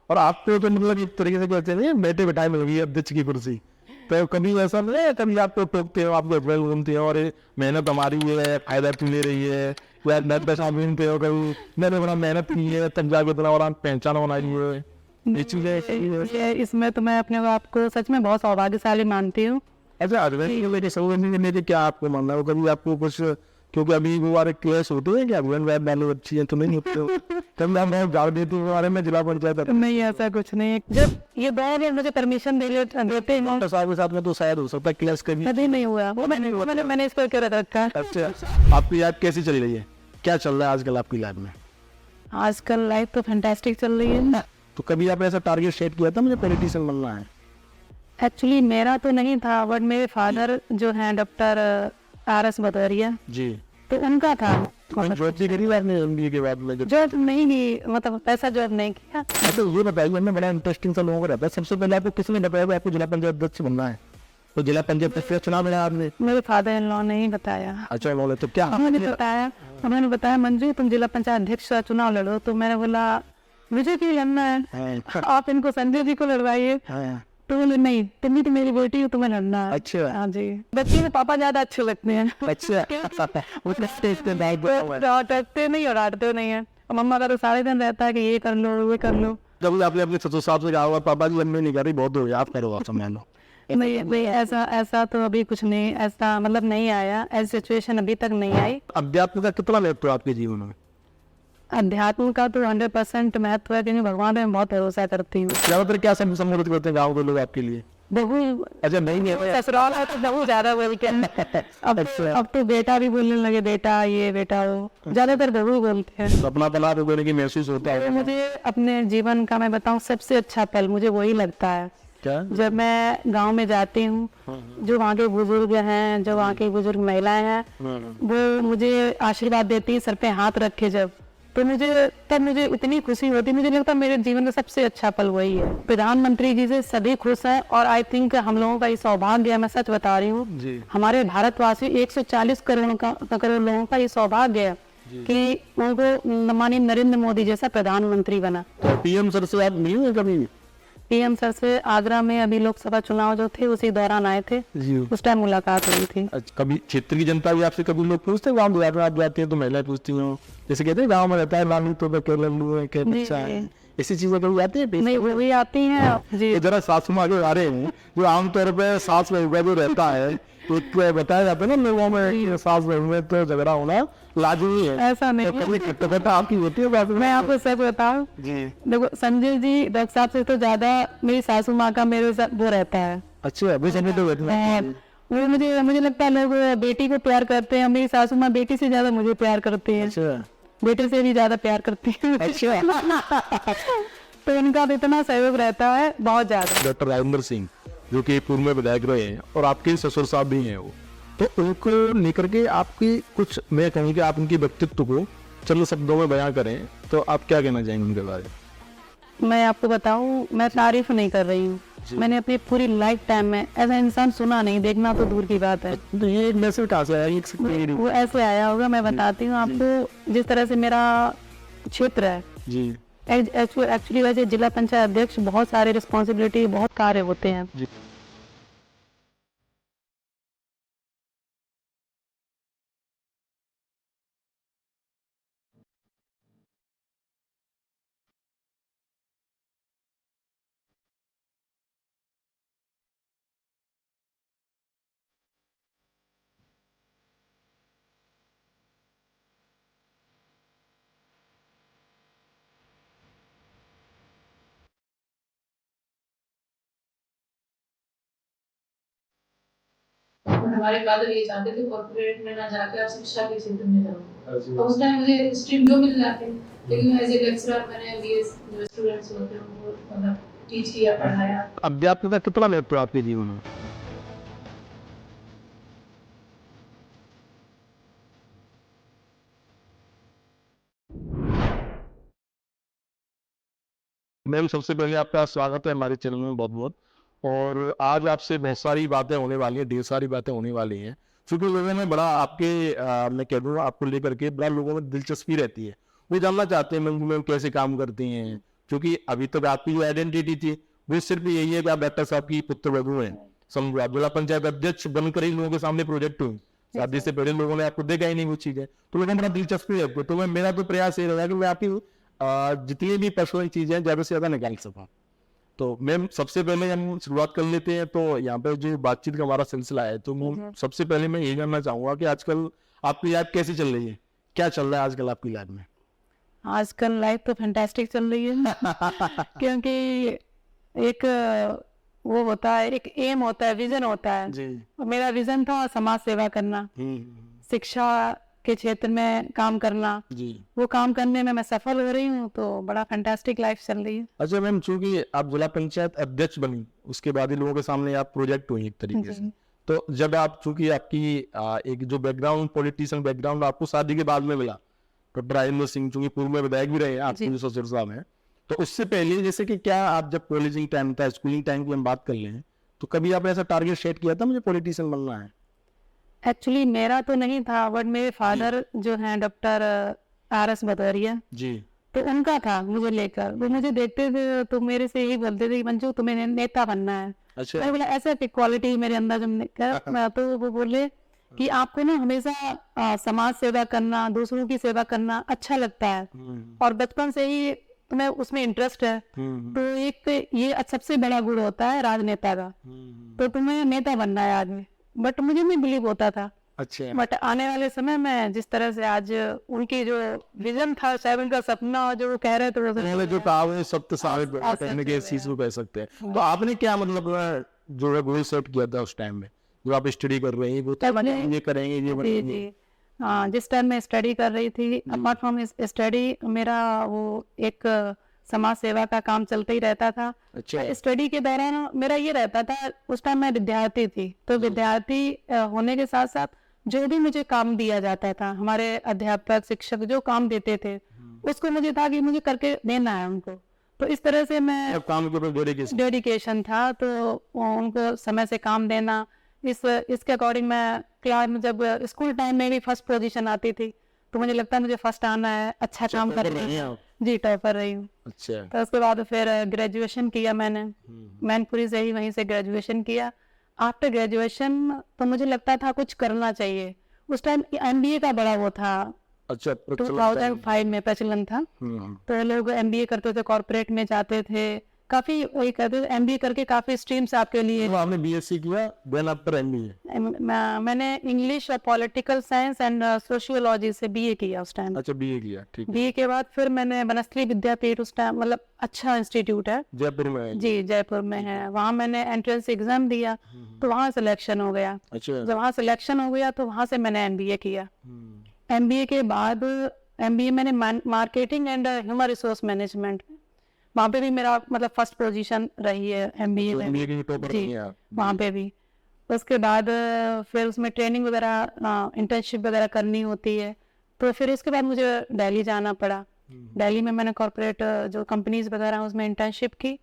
और आपको तो मतलब एक तरीके से कहते हैं बैठे बैठाए मिल गई अध्यक्ष की कुर्सी। तो कभी ऐसा नहीं है कभी आपको टोकते हो, आपको अप्रैल घूमते हो और ये मेहनत हमारी है, फायदा क्यों ले रही है, या नए पैसा मिलते हो कभी मैंने बड़ा मेहनत की है तब जाके इतना और पहचान बनाई हुई है, ये चीजें इसमें तो मैं अपने आप को सच में बहुत सौभाग्यशाली मानती हूँ। ऐसे अरविंद मेरे समझने में क्या आपको मानना है कभी आपको कुछ, क्योंकि अभी वो वाले केस होते हैं क्या अरविंद वैब बैलो अच्छी है तो नहीं होते हो तब मैं जान देती हूँ बारे में जिला पंचायत नहीं ऐसा कुछ नहीं है। जब ये दोनों मुझे परमिशन देते हैं साहब के साथ में तो शायद हो सकता है क्लास कभी कभी नहीं हुआ वो मैंने इसको क्यों रखा है। अच्छा आपकी लाइफ कैसी चली रही है, क्या चल रहा है आजकल आपकी लाइफ में? आजकल लाइफ तो फैंटास्टिक चल रही है। तो कभी आपने ऐसा टारगेट सेट किया था मुझे पॉलिटिशियन बनना है? एक्चुअली मेरा तो नहीं था बट मेरे फादर जो हैं डॉक्टर RS भदौरिया जी, तो उनका था। ज्योति करी बात नहीं MBA के बाद में जॉब नहीं की मतलब पैसा जॉब नहीं किया। अच्छा ये बताइए मैं बड़ा इंटरेस्टिंग सा लोगों को रहता है, सबसे पहले आपको किसने बताया आपको जिला पंचायत अध्यक्ष बनना है? तो जिला पंचायत अध्यक्ष चुनाव मिला आपने? मेरे फादर इन लॉ ने ही बताया। अच्छा बोले तो क्या उन्होंने बताया मंजू तुम जिला पंचायत अध्यक्ष का चुनाव लड़ो। तो मैंने बोला मुझे क्यों लड़ना है, आप इनको संजय जी को लड़वाइए। तो बोले नहीं तुम ही तो मेरी बेटी हो तुम्हें लड़ना है। अच्छा हाँ जी, बच्चे में पापा ज्यादा अच्छे लगते हैं। अच्छा डांटते नहीं और डांटते नहीं है। और मम्मा का तो सारे दिन रहता है कि ये कर लो वो कर लो। जब आपने अपने ससुर साहब से कहा होगा पापा जी लंबे नहीं कर रही बहुत हो गया आप करो आप समझ लो। नहीं ऐसा तो अभी कुछ नहीं ऐसा मतलब नहीं आया, ऐसी सिचुएशन अभी तक नहीं आई। अध्यात्म का कितना महत्व है आपके जीवन में? अध्यात्म का तो 100% महत्व है क्योंकि भगवान में बहुत भरोसा करती हूँ। ज्यादातर क्या संबोधित करते हैं गाँव के लोग आपके लिए? बहू अच्छा नहीं है ससुराल है तो बहू ज्यादा बोलते हैं। अब तो बेटा भी बोलने लगे बेटा ये बेटा वो, ज्यादातर बहू बोलते हैं। अपना बना तो बोले कि महसूस होता है? मुझे अपने जीवन का मैं बताऊं सबसे अच्छा पल मुझे वही लगता है क्या? जब मैं गांव में जाती हूँ, जो वहाँ के बुजुर्ग हैं, जो वहाँ की बुजुर्ग महिलाएं हैं वो मुझे आशीर्वाद देती है सर पे हाथ रख के जब, तो मुझे इतनी खुशी होती है। मुझे लगता है मेरे जीवन का सबसे अच्छा पल वही है। प्रधानमंत्री जी से सभी खुश हैं और आई थिंक हम लोगों का ये सौभाग्य है, मैं सच बता रही हूँ, हमारे भारतवासी 140 करोड़ लोगों का ये सौभाग्य है कि उनको माननीय नरेंद्र मोदी जैसा प्रधानमंत्री बना। तो PM सर से आप मिले हैं कभी? PM सर से आगरा में अभी लोकसभा चुनाव जो थे उसी दौरान आए थे, उस टाइम मुलाकात हुई थी। अच्छा, कभी क्षेत्र की जनता भी आपसे कभी लोग पूछते हैं गाँव आप जाते हैं तो महिलाएं पूछती हूँ जैसे कहते हैं गाँव में रहता है लालू तो क्या बच्चा है, ऐसी चीजें कभी आती है? नहीं वो भी आती हैं जी। जरा सासू माँ के आ रहे हैं जो आमतौर पर सास में जो रहता है तो बताया जाता है ना लोगों में सास में तो झगड़ा होना लाजमी है, ऐसा नहीं आपकी होती है? मैं आपको सच बताऊं जी देखो संजय जी डॉक्टर साहब से तो ज्यादा मेरी सासू माँ का मेरे साथ वो रहता है। अच्छा अभी संजय तो वो मुझे लगता है लोग बेटी को प्यार करते हैं, मेरी सासू माँ बेटी से ज्यादा मुझे प्यार करती है। अच्छा बेटे से भी ज्यादा प्यार करती है। तो उनका तो इतना सहयोग रहता है बहुत ज्यादा। डॉक्टर राजेंद्र सिंह जो कि पूर्व में विधायक रहे हैं और आपके ससुर साहब भी हैं वो, तो उनको लेकर के आपकी कुछ मैं कहूँ कि आप उनके व्यक्तित्व को चंद शब्दों में बयां करें तो आप क्या कहना चाहेंगे उनके बारे में? मैं आपको बताऊं मैं तारीफ नहीं कर रही हूँ, मैंने अपनी पूरी लाइफ टाइम में ऐसा इंसान सुना नहीं, देखना तो दूर की बात है। तो ये मैसेज कहाँ से आया? वो ऐसे आया होगा, मैं बताती हूँ आपको। जिस तरह से मेरा क्षेत्र है जी एक्चुअली वैसे जिला पंचायत अध्यक्ष बहुत सारे रिस्पॉन्सिबिलिटी बहुत कार्य होते हैं जी। हमारे फादर ये चाहते थे कॉर्पोरेट में ना जाके आप शिक्षा के क्षेत्र में जाओ, तो उस टाइम मुझे स्ट्रीम जो मिल जाते, लेकिन एज ए लेक्चरर मैंने BS जो स्टूडेंट्स होते हैं उनको मतलब टीच किया पढ़ाया। अध्यात्म का कितना महत्व है आपके जीवन में? मैम सबसे पहले आपका स्वागत है हमारे चैनल में बहुत बहुत, और आज आपसे बहुत सारी बातें होने वाली हैं, ढेर सारी बातें होने वाली हैं क्योंकि लोगों में बड़ा आपके मैं कह दूँ आपको लेकर के बड़ा लोगों में दिलचस्पी रहती है, वो जानना चाहते हैं मैम कैसे काम करती हैं, क्योंकि अभी तक आपकी जो आइडेंटिटी थी वो सिर्फ यही है कि आप डॉक्टर साहब की पुत्र वधू हैं, समझो आप जिला पंचायत अध्यक्ष बनकर ही लोगों के सामने प्रोजेक्ट हुई, शादी से पहले लोगों ने आपको देखा ही नहीं वो चीजें, तो लोगों बड़ा दिलचस्पी है आपको। तो मैं मेरा तो प्रयास ये रहा कि मैं आपकी जितनी भी पर्सनल चीजें ज्यादा से ज्यादा निकाल सकूं। तो मैम सबसे पहले हम शुरुआत कर लेते हैं, तो यहाँ पे जो बातचीत का हमारा सिलसिला है, तो सबसे पहले मैं ये जानना चाहूंगा कि आजकल आपकी लाइफ कैसी चल रही है, क्या चल रहा है आजकल आपकी लाइफ में? आजकल लाइफ तो फैंटास्टिक चल रही है क्योंकि एक वो होता है, एक एम होता है, विजन होता है जी। मेरा विजन था समाज सेवा करना, शिक्षा के क्षेत्र में काम करना, जी। वो काम करने में मैं सफल हो रही हूँ, तो बड़ा फैंटास्टिक लाइफ चल रही है। अच्छा मैम, चूंकि आप जिला पंचायत अध्यक्ष बनी, उसके बाद ही लोगों के सामने आप प्रोजेक्ट हुई एक तरीके से, तो जब आप चूंकि आपकी एक जो बैकग्राउंड पॉलिटिशियन बैकग्राउंड आपको शादी के बाद में मिला, डॉक्टर राजेंद्र सिंह चूंकि पूर्व में विधायक भी रहे आपके जो ससुर साहब हैं, तो उससे पहले जैसे कि क्या आप जब कॉलेजिंग टाइम था, स्कूलिंग टाइम की हम बात कर लें, तो कभी आपने ऐसा टारगेट सेट किया था मुझे पॉलिटिशियन बनना है? एक्चुअली मेरा तो नहीं था, बट मेरे फादर जो हैं डॉक्टर RS भदौरिया जी, तो उनका था मुझे लेकर, वो मुझे देखते थे तो मेरे से यही बोलते थे कि मंजू तुम्हें नेता बनना है। अच्छा। मैं बोला ऐसा क्वालिटी मेरे अंदर जब मैं, तो वो बोले कि आपको ना हमेशा समाज सेवा करना, दूसरों की सेवा करना अच्छा लगता है और बचपन से ही तुम्हें उसमें इंटरेस्ट है, तो एक ये सबसे बड़ा गुण होता है राजनेता का, तो तुम्हें नेता बनना है आदमी। बट मुझे नहीं बिलीव होता था। अच्छा। बट आने वाले समय में जिस तरह से आज उनकी जो विजन था, शायद उनका सपना जो वो कह रहे थे, पहले जो कहा है सप्त साबित कहने के इस चीज को कह सकते हैं। तो आपने क्या मतलब जो है गोल सेट किया था उस टाइम में, जो आप स्टडी कर रहे हैं, वो तो ये करेंगे, ये बनेंगे? हाँ, जिस टाइम मैं स्टडी कर रही थी, अपार्ट फ्रॉम स्टडी मेरा वो एक समाज सेवा का काम चलता ही रहता था। अच्छा। स्टडी के दौरान मेरा ये रहता था, उस टाइम मैं विद्यार्थी थी, तो विद्यार्थी होने के साथ साथ जो भी मुझे काम दिया जाता था, हमारे अध्यापक शिक्षक जो काम देते थे, उसको मुझे था कि मुझे करके देना है उनको, तो इस तरह से मैं काम के डेडिकेशन था, तो उनको समय से काम देना, इसके अकॉर्डिंग मैं क्लास में जब स्कूल टाइम में भी फर्स्ट पोजीशन आती थी, तो मुझे लगता है मुझे फर्स्ट आना है, अच्छा काम करना है। जी, टॉपर रही हूँ। अच्छा। तो उसके बाद फिर ग्रेजुएशन किया मैंने, मैनपुरी से ही, वहीं से ग्रेजुएशन किया। आफ्टर ग्रेजुएशन तो मुझे लगता था कुछ करना चाहिए, उस टाइम MBA का बड़ा वो था। अच्छा। 2005 में प्रचलन था, तो लोग MBA करते थे, कॉर्पोरेट में जाते थे, काफी वही कहते थे MBA करके काफी स्ट्रीम्स आपके लिए। तो आपने BSc किया, देन आफ्टर MBA? मैंने इंग्लिश और पॉलिटिकल साइंस एंड सोशियोलॉजी से BA किया उस टाइम। अच्छा, BA किया, ठीक है। BA के बाद फिर मैंने बनस्थली विद्यापीठ, उस टाइम मतलब अच्छा इंस्टीट्यूट है, जयपुर में है? जी, जयपुर में है, वहाँ मैंने एंट्रेंस एग्जाम दिया, तो वहाँ सिलेक्शन हो गया। अच्छा। जब वहाँ सिलेक्शन हो गया तो वहाँ से मैंने MBA किया। MBA के बाद MBA मैंने marketing and human resource management, वहाँ पे भी मेरा मतलब फर्स्ट पोजीशन रही है MBA में। जी, वहाँ पे भी। उसके बाद फिर उसमें ट्रेनिंग वगैरह, इंटर्नशिप वगैरह करनी होती है, तो फिर इसके बाद मुझे दिल्ली जाना पड़ा। दिल्ली में मैंने कॉर्पोरेट जो कंपनीज वगैरह उसमें इंटर्नशिप की।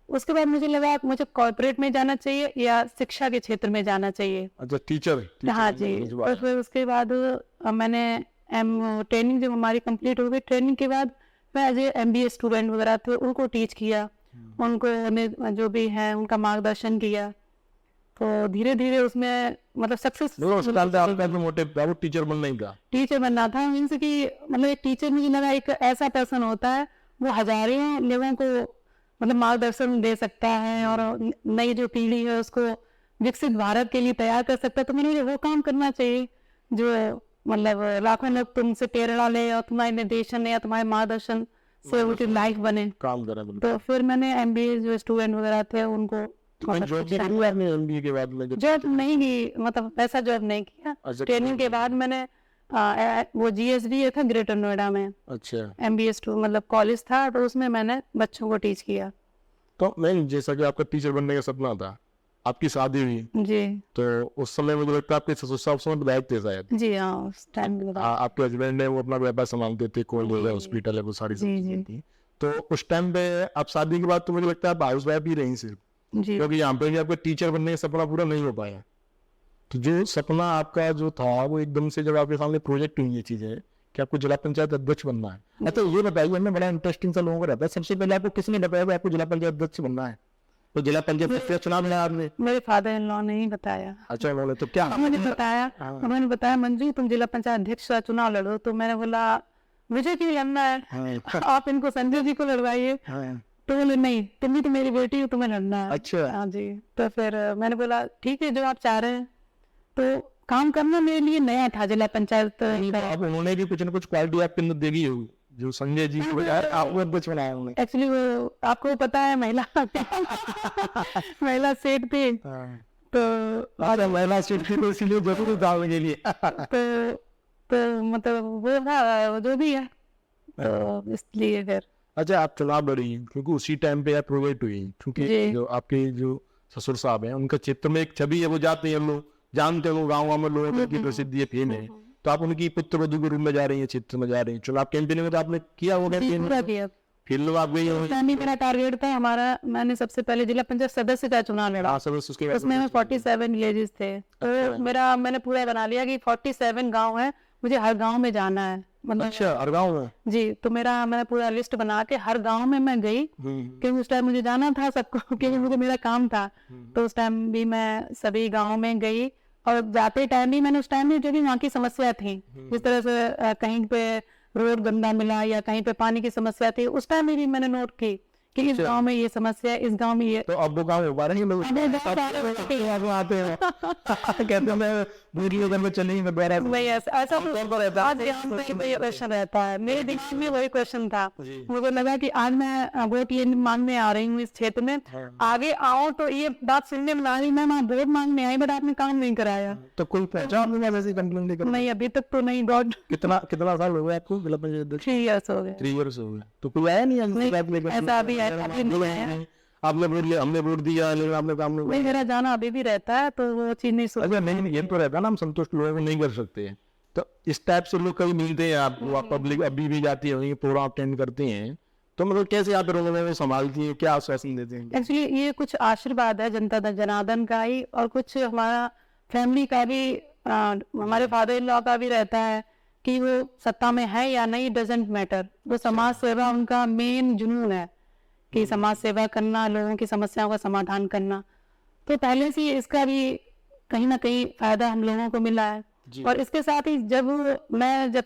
उसके बाद मुझे लगा मुझे कॉर्पोरेट में जाना चाहिए या शिक्षा के क्षेत्र में जाना चाहिए। अच्छा, टीचर। हाँ जी। और फिर उसके बाद मैंने ट्रेनिंग जब हमारी कंप्लीट हो गई, ट्रेनिंग के बाद मैं एज MBA स्टूडेंट वगैरह थे उनको टीच किया, उनको हमें जो भी है उनका मार्गदर्शन किया, तो धीरे धीरे उसमें मतलब सक्सेस। टीचर बनना ही था, टीचर बनना था, मीन्स कि मतलब एक टीचर मुझे लगा एक ऐसा पर्सन होता है वो हजारों लोगों को मतलब मार्गदर्शन दे सकता है और नई जो पीढ़ी है उसको विकसित भारत के लिए तैयार कर सकता है। तो मुझे वो काम करना चाहिए जो मतलब लाखों लोग तुमसे प्रेरणा ले और तुम्हारे निर्देशन या तुम्हारे मार्गदर्शन से उनकी लाइफ बने, काम करें। तो फिर मैंने MBA जो स्टूडेंट वगैरह थे उनको MBA के बाद में जॉब नहीं की, मतलब ऐसा जॉब नहीं किया। ट्रेनिंग के बाद मैंने वो GSB था ग्रेटर नोएडा में। अच्छा। MBA मतलब कॉलेज था, तो उसमें मैंने बच्चों को टीच किया। तो नहीं, जैसा कि आपका टीचर बनने का सपना था, आपकी शादी हुई जी, तो उस समय मुझे लगता है आपके ससुर साहब समय विधायक थे शायद? जी हाँ, उस टाइम आपके हस्बैंड ने वो अपना व्यापार संभालते थे, कोई हॉस्पिटल है, वो सारी चीजें थी। तो उस टाइम पे आप शादी के बाद तो मुझे लगता है आप हाउस वाइफ ही रही सिर्फ, क्योंकि यहाँ पे आपका टीचर बनने का सपना पूरा नहीं हो पाया। तो जो सपना आपका जो था वो एकदम से जब आपके सामने प्रोजेक्ट हुई ये चीजें, कि आपको जिला पंचायत अध्यक्ष बनना है। तो ये बताइए, हमें बड़ा इंटरेस्टिंग सा लोगों को रहता है, सबसे पहले आपको किसने बताया कि आपको जिला पंचायत अध्यक्ष बनना है? तो जिला पंचायत अध्यक्ष का चुनाव लड़ा आपने? मेरे फादर इन लॉ ने ही बताया। अच्छा, उन्होंने तो क्या उन्होंने बताया, उन्होंने बताया मंजू तुम जिला पंचायत अध्यक्ष का चुनाव लड़ो। तो मैंने बोला मुझे क्यों लड़ना है, आप इनको संजय जी को लड़वाइए। तो बोले नहीं, तुम भी तो मेरी बेटी हो, तुम्हें लड़ना है। अच्छा। हाँ जी। तो फिर मैंने बोला ठीक है, जो आप चाह रहे हैं। तो काम करना मेरे लिए नया था जिला पंचायत। आप उन्होंने भी कुछ न कुछ क्वालिटी आपके अंदर देगी होगी जो संजय जी को यार आपको अध्यक्ष बनाया उन्होंने। एक्चुअली वो आपको पता है महिला महिला सेठ थी, तो महिला सीट थी तो इसीलिए जरूर डालने के लिए तो मतलब वो था जो भी है, तो इसलिए फिर। अच्छा, आप चुनाव लड़ी क्योंकि उसी टाइम पे आप प्रोवाइड हुई, क्योंकि जो आपके जो ससुर साहब हैं उनका क्षेत्र में एक छवि है, वो जाते हैं लोग, जानते हैं, गाँव में लोगों की प्रसिद्धि है, फेम है। तो आप उनकी पुत्र वधू के रूप में जा रही है, क्षेत्र में जा रही है, चुनाव कैंपेन में तो आपने किया होगा, फिर लोग आप गई होंगी। मेरा टारगेट था हमारा, मैंने सबसे पहले जिला पंचायत सदस्य का चुनाव लड़ा, उसमें मैं 47 विलेजेस थे। तो मैंने पूरा बना लिया कि 47 गांव है, मुझे हर गांव में जाना है। मतलब अच्छा, हर गांव में जी। तो मैंने पूरा लिस्ट बना के हर गांव में मैं गई, क्योंकि उस टाइम मुझे जाना था सबको, क्योंकि मुझे मेरा काम था। तो उस टाइम भी मैं सभी गाँव में गई, और जाते टाइम भी मैंने उस टाइम में जो भी वहाँ की समस्या थी, जिस तरह से कहीं पे रोड गंदा मिला या कहीं पे पानी की समस्या थी, उस टाइम में भी मैंने नोट की कि इस गांव में ये समस्या है, इस गांव में ये। तो अब वो गाँव में रहे लोग आते हैं कहते हैं मैं वीडियो घर में चलेंगे वही ऐसा क्वेश्चन रहता है मेरे दिमाग में, वही क्वेश्चन था। मुझे लगा कि आज मैं वोट ये मांगने आ रही हूँ इस क्षेत्र में, आगे आओ तो ये बात सुनने में आ रही, मैं वहाँ वोट मांगने आई, बट आपने काम नहीं कराया। तो कोई पहचान नहीं, अभी तक तो नहीं। गॉड कितना साल हो गया आपको? 3 इयर्स हो गए। 3 इयर्स हो गए, तो कोई आया नहीं ऐसा अभी आपने वोट लिया, हमने वोट दिया, लेकिन आपने काम नहीं। मेरा जाना अभी भी रहता है, तो वो चीज नहीं अच्छा, नहीं ये तो रहता है ना, हम संतुष्ट लोग नहीं कर सकते हैं। तो इस टाइप से लोग कभी मिलते हैं आपको, पब्लिक अभी भी जाती है, प्रोग्राम अटेंड करती हैं, तो मतलब कैसे आप लोगों संभालती है, क्या आश्वासन देते हैं? एक्चुअली ये कुछ आशीर्वाद है जनता जनार्दन का ही, और कुछ हमारा फैमिली का भी, हमारे फादर इन लॉ का भी रहता है कि वो सत्ता में है या नहीं, डजेंट मैटर। वो समाज सेवा उनका मेन जुनून है कि समाज सेवा करना, लोगों की समस्याओं का समाधान करना। तो पहले से इसका भी कहीं ना कहीं फायदा हम लोगों को मिला है। और इसके साथ ही जब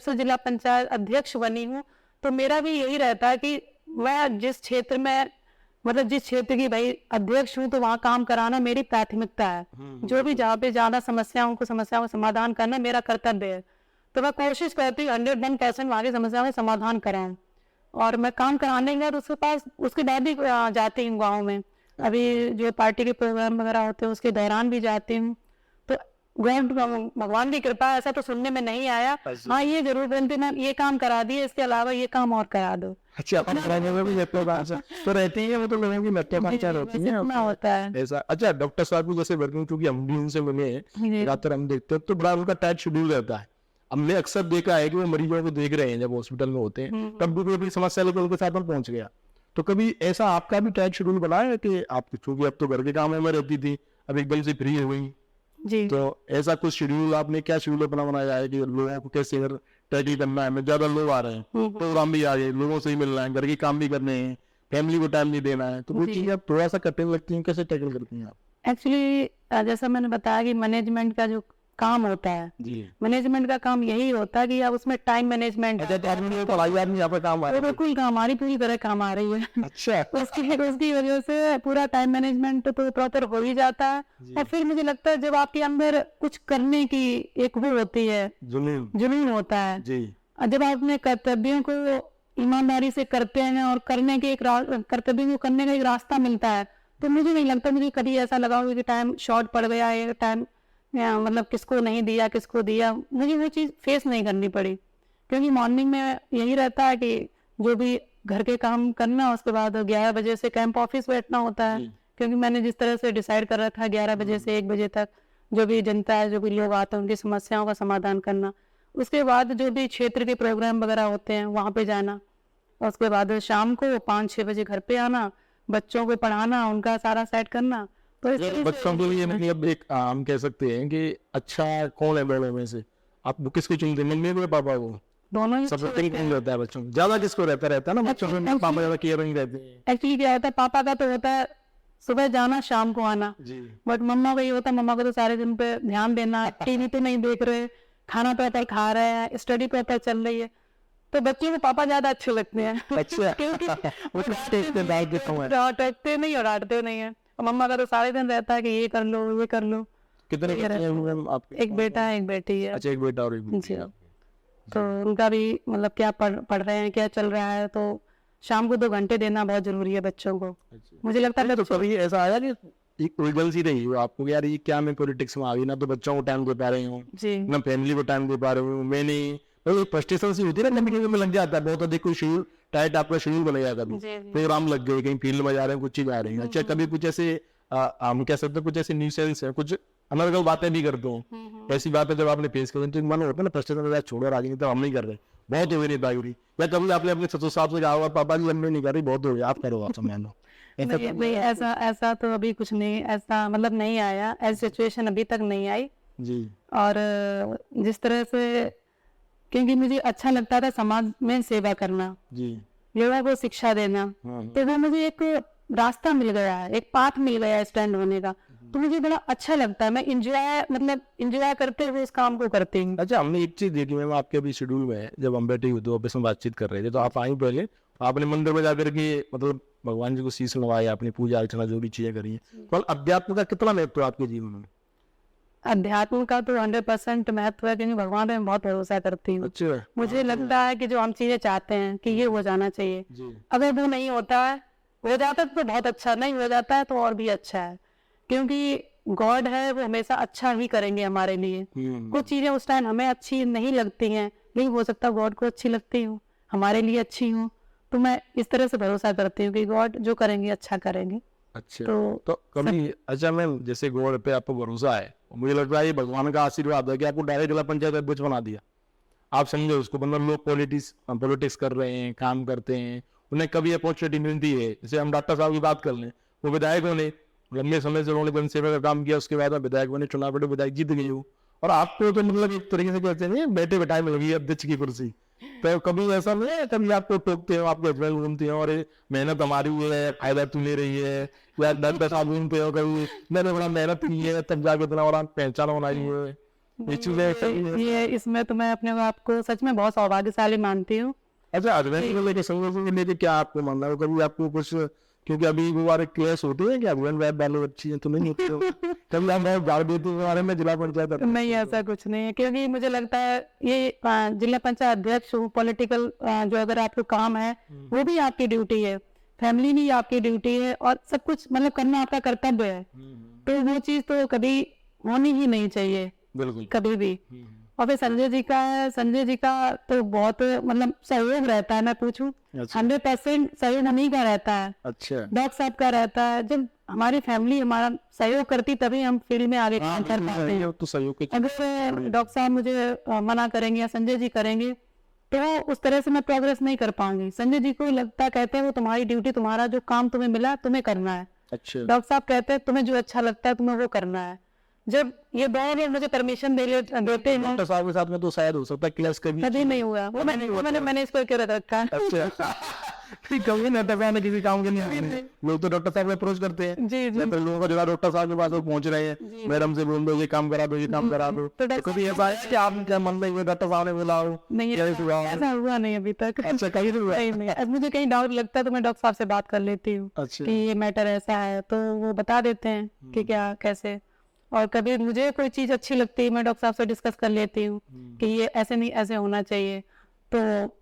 से जिला पंचायत अध्यक्ष बनी हूँ, तो मेरा भी यही रहता है कि मैं जिस क्षेत्र में, मतलब जिस क्षेत्र की भाई अध्यक्ष हूँ, तो वहाँ काम कराना मेरी प्राथमिकता है। जो भी जहाँ पे ज्यादा समस्याओं का समाधान करना मेरा कर्तव्य है। तो मैं कोशिश करती हूँ 110% वहाँ की समस्याओं का समाधान कराएं, और मैं काम कराने गया तो उसके बाद भी जाती हूँ गाँव में। अभी जो पार्टी के प्रोग्राम वगैरह होते हैं उसके दौरान भी जाती हूँ। तो भगवान की कृपा, ऐसा तो सुनने में नहीं आया। हाँ, ये जरूर बनती, मैं ये काम करा दिए, इसके अलावा ये काम और करा दो। अच्छा, कराने में भी तो रहती है, मतलब लोगों की मत्याचार होती है, होता है ऐसा। अच्छा, डॉक्टर साहब को जैसे वर्किंग, क्योंकि हम भी उनसे मिले हैं, ज्यादातर हम देखते हैं, तो बड़ा उनका टाइट शेड्यूल रहता है। हमने अक्सर देखा है कि वो मरीजों को देख रहे हैं जब हॉस्पिटल में होते हैं, तब भी कोई समस्या लेकर उनके साथ में पहुंच गया। तो कभी ऐसा आपका भी टाइट शेड्यूल बना है कि आप, क्योंकि अब तो घर के काम में रहती थी, अब एकदम से फ्री हो गई, जी, तो ऐसा कुछ शेड्यूल आपने, क्या शेड्यूल अपना बनाया है कि लोगों को कैसे टैकल करना है? ज्यादा लोग आ रहे हैं, प्रोग्राम भी आ गए, लोगों से ही मिलना है, घर के काम भी करने हैं, फैमिली को टाइम नहीं देना है, तो वो चीजें आप थोड़ा सा कठिन लगती है, कैसे टैकल करती हैं आप? एक्चुअली जैसा मैंने बताया कि मैनेजमेंट का जो काम होता है, मैनेजमेंट का काम यही होता है कि आप उसमें टाइम मैनेजमेंट, बिल्कुल हमारी पूरी तरह काम आ रही है। अच्छा, उसकी वजह से पूरा टाइम मैनेजमेंट तो प्रॉपर हो ही जाता है। और फिर मुझे लगता है जब आपके अंदर कुछ करने की एक वो होती है, जुनून होता है जी, जब आप अपने कर्तव्यों को ईमानदारी से करते हैं और करने के कर्तव्य को करने का एक रास्ता मिलता है, तो मुझे नहीं लगता मुझे कभी ऐसा लगा हो कि टाइम शॉर्ट पड़ गया है, टाइम मतलब किसको नहीं दिया, किसको दिया। मुझे वो चीज़ फेस नहीं करनी पड़ी, क्योंकि मॉर्निंग में यही रहता है कि जो भी घर के काम करना, उसके बाद 11 बजे से कैंप ऑफिस बैठना होता है, क्योंकि मैंने जिस तरह से डिसाइड कर रखा है 11 बजे से 1 बजे तक जो भी जनता है, जो भी लोग आते हैं, उनकी समस्याओं का समाधान करना। उसके बाद जो भी क्षेत्र के प्रोग्राम वगैरह होते हैं वहाँ पे जाना, और उसके बाद शाम को 5-6 बजे घर पे आना, बच्चों को पढ़ाना, उनका सारा सेट करना। तो बच्चों के लिए मतलब एक हम कह सकते हैं कि अच्छा कौन है बड़े में से, आप किसको चुनते हैं, मम्मी को या पापा को? दोनों ही सबसे टेंशन रहता है बच्चों को, ज्यादा किसको रहता है ना बच्चों में, पापा ज्यादा केयरिंग रहते हैं। एक्चुअली क्या होता है, पापा का तो होता है सुबह जाना शाम को आना, जी बट मम्मा का ये होता है, मम्मा को तो सारे दिन पे ध्यान देना, टीवी तो नहीं देख रहे, खाना प्रॉपर खा रहे हैं, स्टडी प्रॉपर चल रही है, तो बच्चों को पापा ज्यादा अच्छे लगते हैं। अच्छा क्योंकि वो तो स्टेज पे बैठ देता हूँ। डांटते नहीं और डांटते नहीं है, और मम्मा का तो सारे दिन रहता है कि ये कर लो ये कर लो। कितने बच्चे हैं मैम आपके? एक बेटा है एक बेटी है। अच्छा, एक बेटा और एक बेटी जी। है। तो उनका भी मतलब क्या पढ़ रहे हैं, क्या चल रहा है, तो शाम को 2 घंटे देना बहुत जरूरी है बच्चों को। मुझे लगता है तो कभी ऐसा आया कि एक उलझन सी रही हो आपको कि यार ये क्या मैं पॉलिटिक्स में आ गई, ना तो बच्चों को टाइम दे पा रही हूँ, जी ना फैमिली को टाइम दे पा रही हूँ, मैं नहीं, तो फ्रस्ट्रेशन सी होती है ना, कभी में लग जाता है बहुत अधिक, कोई शेड्यूल टाइट आपका शेड्यूल बन जाता है, जी प्रोग्राम लग गए, कहीं फील्ड में जा रहे हैं, कुछ चीज आ रही है। अच्छा, कभी कुछ ऐसे हम कह सकते हैं कुछ ऐसे न्यूज सेंस है, कुछ अनर्गल बातें भी करते हो, ऐसी बातें जब आपने फेस करी तो मन होता है ना फ्रस्ट्रेशन, छोड़ो राजी, नहीं तो हम नहीं कर रहे, बहुत हो गई नहीं पाई, या कभी आपने अपने ससुर साहब से कहा पापा जी लंबे नहीं कर रही, बहुत हो गया, आप करो, आप समझ लो। नहीं ऐसा तो अभी कुछ नहीं, ऐसा मतलब नहीं आया, ऐसी सिचुएशन अभी तक नहीं आई। जी और जिस तरह से, क्योंकि मुझे अच्छा लगता था समाज में सेवा करना, जी लोगों को शिक्षा देना, तो वो मुझे एक रास्ता मिल गया है, एक पाथ मिल गया है स्टैंड होने का, तो मुझे बड़ा अच्छा लगता है, मैं इंजॉय करते हुए इस काम को करती हूँ। अच्छा, हमने एक चीज देखी मैम आपके अभी शेड्यूल में, जब हम बैठे हुए थे ऑफिस में बातचीत कर रहे थे, तो आप आई पहले आपने मंदिर में जाकर के मतलब भगवान जी को शीश नवाया, अपनी पूजा अर्चना जो भी चीजें करी, तो अध्यात्म का कितना महत्व है आपके जीवन में? अध्यात्म का तो 100% महत्व है, क्योंकि भगवान पे मैं बहुत भरोसा करती हूँ। अच्छा मुझे लगता है कि जो हम चीजें चाहते हैं कि ये हो जाना चाहिए, जी अगर वो नहीं होता है, हो जाता है तो बहुत अच्छा, नहीं हो जाता है तो और भी अच्छा है, क्योंकि गॉड है वो हमेशा अच्छा ही करेंगे हमारे लिए। कुछ चीजें उस टाइम हमें अच्छी नहीं लगती हैं, लेकिन हो सकता है गॉड को अच्छी लगती हूँ, हमारे लिए अच्छी हूँ, तो मैं इस तरह से भरोसा करती हूँ कि गॉड जो करेंगे अच्छा करेंगे। अच्छा, तो कभी अच्छा मैम जैसे गॉड पे आपको भरोसा है, मुझे लगता है ये भगवान का आशीर्वाद है कि आपको डायरेक्ट जिला पंचायत अध्यक्ष बना दिया, आप समझे उसको, मतलब लोग पॉलिटिक्स कर रहे हैं, काम करते हैं, उन्हें कभी अपॉर्चुनिटी मिलती है, जैसे हम डॉक्टर साहब की बात कर लें, वो विधायक बने, लंबे समय से उन्होंने जनसेवा का काम किया, उसके बाद विधायक बने, चुनाव लड़े, विधायक जीत गए हो, और आपको तो मतलब एक तरीके से कहते हैं बैठे बैठाए मिल गई अध्यक्ष की कुर्सी, तो कभी ऐसा नहीं है कभी आपको टोकते हो, आपके हस्बैंड घूमते हैं और मेहनत हमारी हुई है, फायदा तू ले रही है, या 10 घूमते हो, कभी मैंने बड़ा मेहनत की है तब जाके इतना बड़ा पहचान बनाई है, ये चीजें ये इसमें तो मैं अपने आप को सच में बहुत सौभाग्यशाली मानती हूँ। अच्छा, हस्बैंड को लेकर संघर्ष को लेकर क्या आपको मानना है, कभी आपको कुछ, क्योंकि अभी वो वाले क्लेश होते हैं कि हस्बैंड वाइफ वालों अच्छी है तो नहीं होते हो, कभी आप गाड़ देते हो बारे में जिला पंचायत? नहीं ऐसा कुछ नहीं है, क्योंकि मुझे लगता है ये जिला पंचायत अध्यक्ष पॉलिटिकल जो अगर आपको काम है वो भी आपकी ड्यूटी है, फैमिली भी आपकी ड्यूटी है, और सब कुछ मतलब करना आपका कर्तव्य है, तो वो चीज तो कभी होनी ही नहीं चाहिए, बिल्कुल कभी भी। और फिर संजय जी का तो बहुत मतलब सहयोग रहता है, मैं पूछूं 100% सहयोग नहीं का रहता है, अच्छा डॉक्टर साहब का रहता है, जब हमारी फैमिली हमारा सहयोग करती तभी हम फील्ड में आगे काम कर पाते हैं। तो सहयोग के अगर डॉक्टर साहब मुझे मना करेंगे या संजय जी करेंगे तो उस तरह से मैं प्रोग्रेस नहीं कर पाऊंगी। संजय जी को लगता है, कहते हैं वो तुम्हारी ड्यूटी, तुम्हारा जो काम तुम्हें मिला तुम्हें करना है। अच्छा डॉक्टर साहब कहते हैं तुम्हें जो अच्छा लगता है तुम्हें वो करना है। जब ये दोनों मुझे परमिशन देते हैं, डॉक्टर साहब के साथ में तो शायद हो सकता है क्लास कभी कभी नहीं हुआ वो, मैंने इसको क्यों रखा। अच्छा ठीक, कभी नहीं था किसी काम के नहीं, लोग तो डॉक्टर साहब को अप्रोच करते हैं, जी जी तो लोगों को जो डॉक्टर साहब के पास वो पहुंच रहे हैं, मैडम से बोल दो ये काम करा दो, ये काम करा दो, तो तो कभी ऐसा है कि आप क्या मन में डॉक्टर साहब ने बोला हो? नहीं ऐसा हुआ नहीं अभी तक। अच्छा, कहीं नहीं हुआ? नहीं, अब मुझे कहीं डाउट लगता है तो मैं डॉक्टर साहब से बात कर लेती हूँ अच्छा कि ये मैटर ऐसा है, तो वो बता देते हैं कि क्या कैसे। और कभी मुझे कोई चीज अच्छी लगती है मैं डॉक्टर साहब से डिस्कस कर लेती हूँ कि ये ऐसे नहीं ऐसे होना चाहिए, तो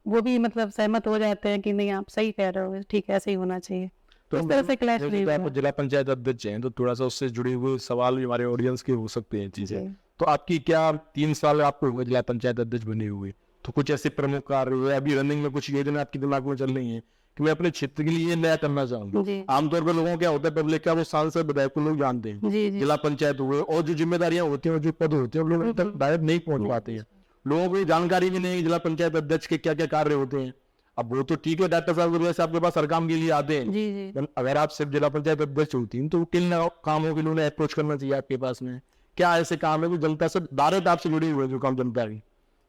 वो भी मतलब सहमत हो जाते हैं कि नहीं आप सही कह रहे हो, ठीक है ऐसे ही होना चाहिए। तो इस तरह से क्लैश नहीं हुआ। आप जिला पंचायत अध्यक्ष हैं तो थोड़ा सा उससे जुड़े हुए सवाल भी हमारे ऑडियंस के हो सकते हैं चीजें, तो आपकी क्या 3 साल आपको हुए जिला पंचायत अध्यक्ष बने हुए, तो कुछ ऐसे प्रमुख कार्य हुए अभी रनिंग में, कुछ योजना आपके दिमाग में चल रही है कि मैं अपने क्षेत्र के लिए नया करना चाहूंगा? आमतौर पर लोगों क्या होता है, पब्लिक का वो सांसद विधायक को लोग जानते हैं, जिला पंचायत हुए और जो जिम्मेदारियां होती हैं जो पद होते हैं लोग तक डायरेक्ट नहीं पहुंच पाते हैं, लोगों को जानकारी भी नहीं जिला पंचायत अध्यक्ष के क्या क्या कार्य होते हैं। अब वो तो ठीक है डॉक्टर साहब वैसे आपके पास हर काम के लिए आते हैं, जी जी। अगर आप सिर्फ जिला पंचायत अध्यक्ष होती हैं तो किन कामों के लिए अप्रोच करना चाहिए आपके पास में, क्या ऐसे काम है जो जनता से डायरेक्ट आपसे जुड़े हुए जो काम जनता की,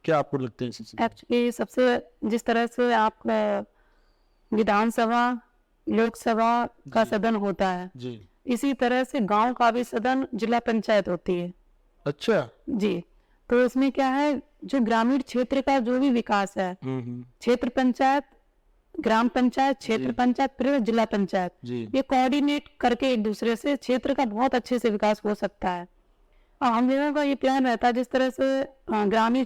क्या आपको लगते हैं CC? एक्चुअली सबसे जिस तरह से आप विधानसभा लोकसभा का सदन होता है, जी इसी तरह से गांव का भी सदन जिला पंचायत होती है अच्छा। जी। तो इसमें क्या है, जो ग्रामीण क्षेत्र का जो भी विकास है, क्षेत्र पंचायत, ग्राम पंचायत, क्षेत्र पंचायत, फिर जिला पंचायत, जी ये कोऑर्डिनेट करके एक दूसरे से क्षेत्र का बहुत अच्छे से विकास हो सकता है। और हम लोगों का ये प्लान रहता है, जिस तरह से ग्रामीण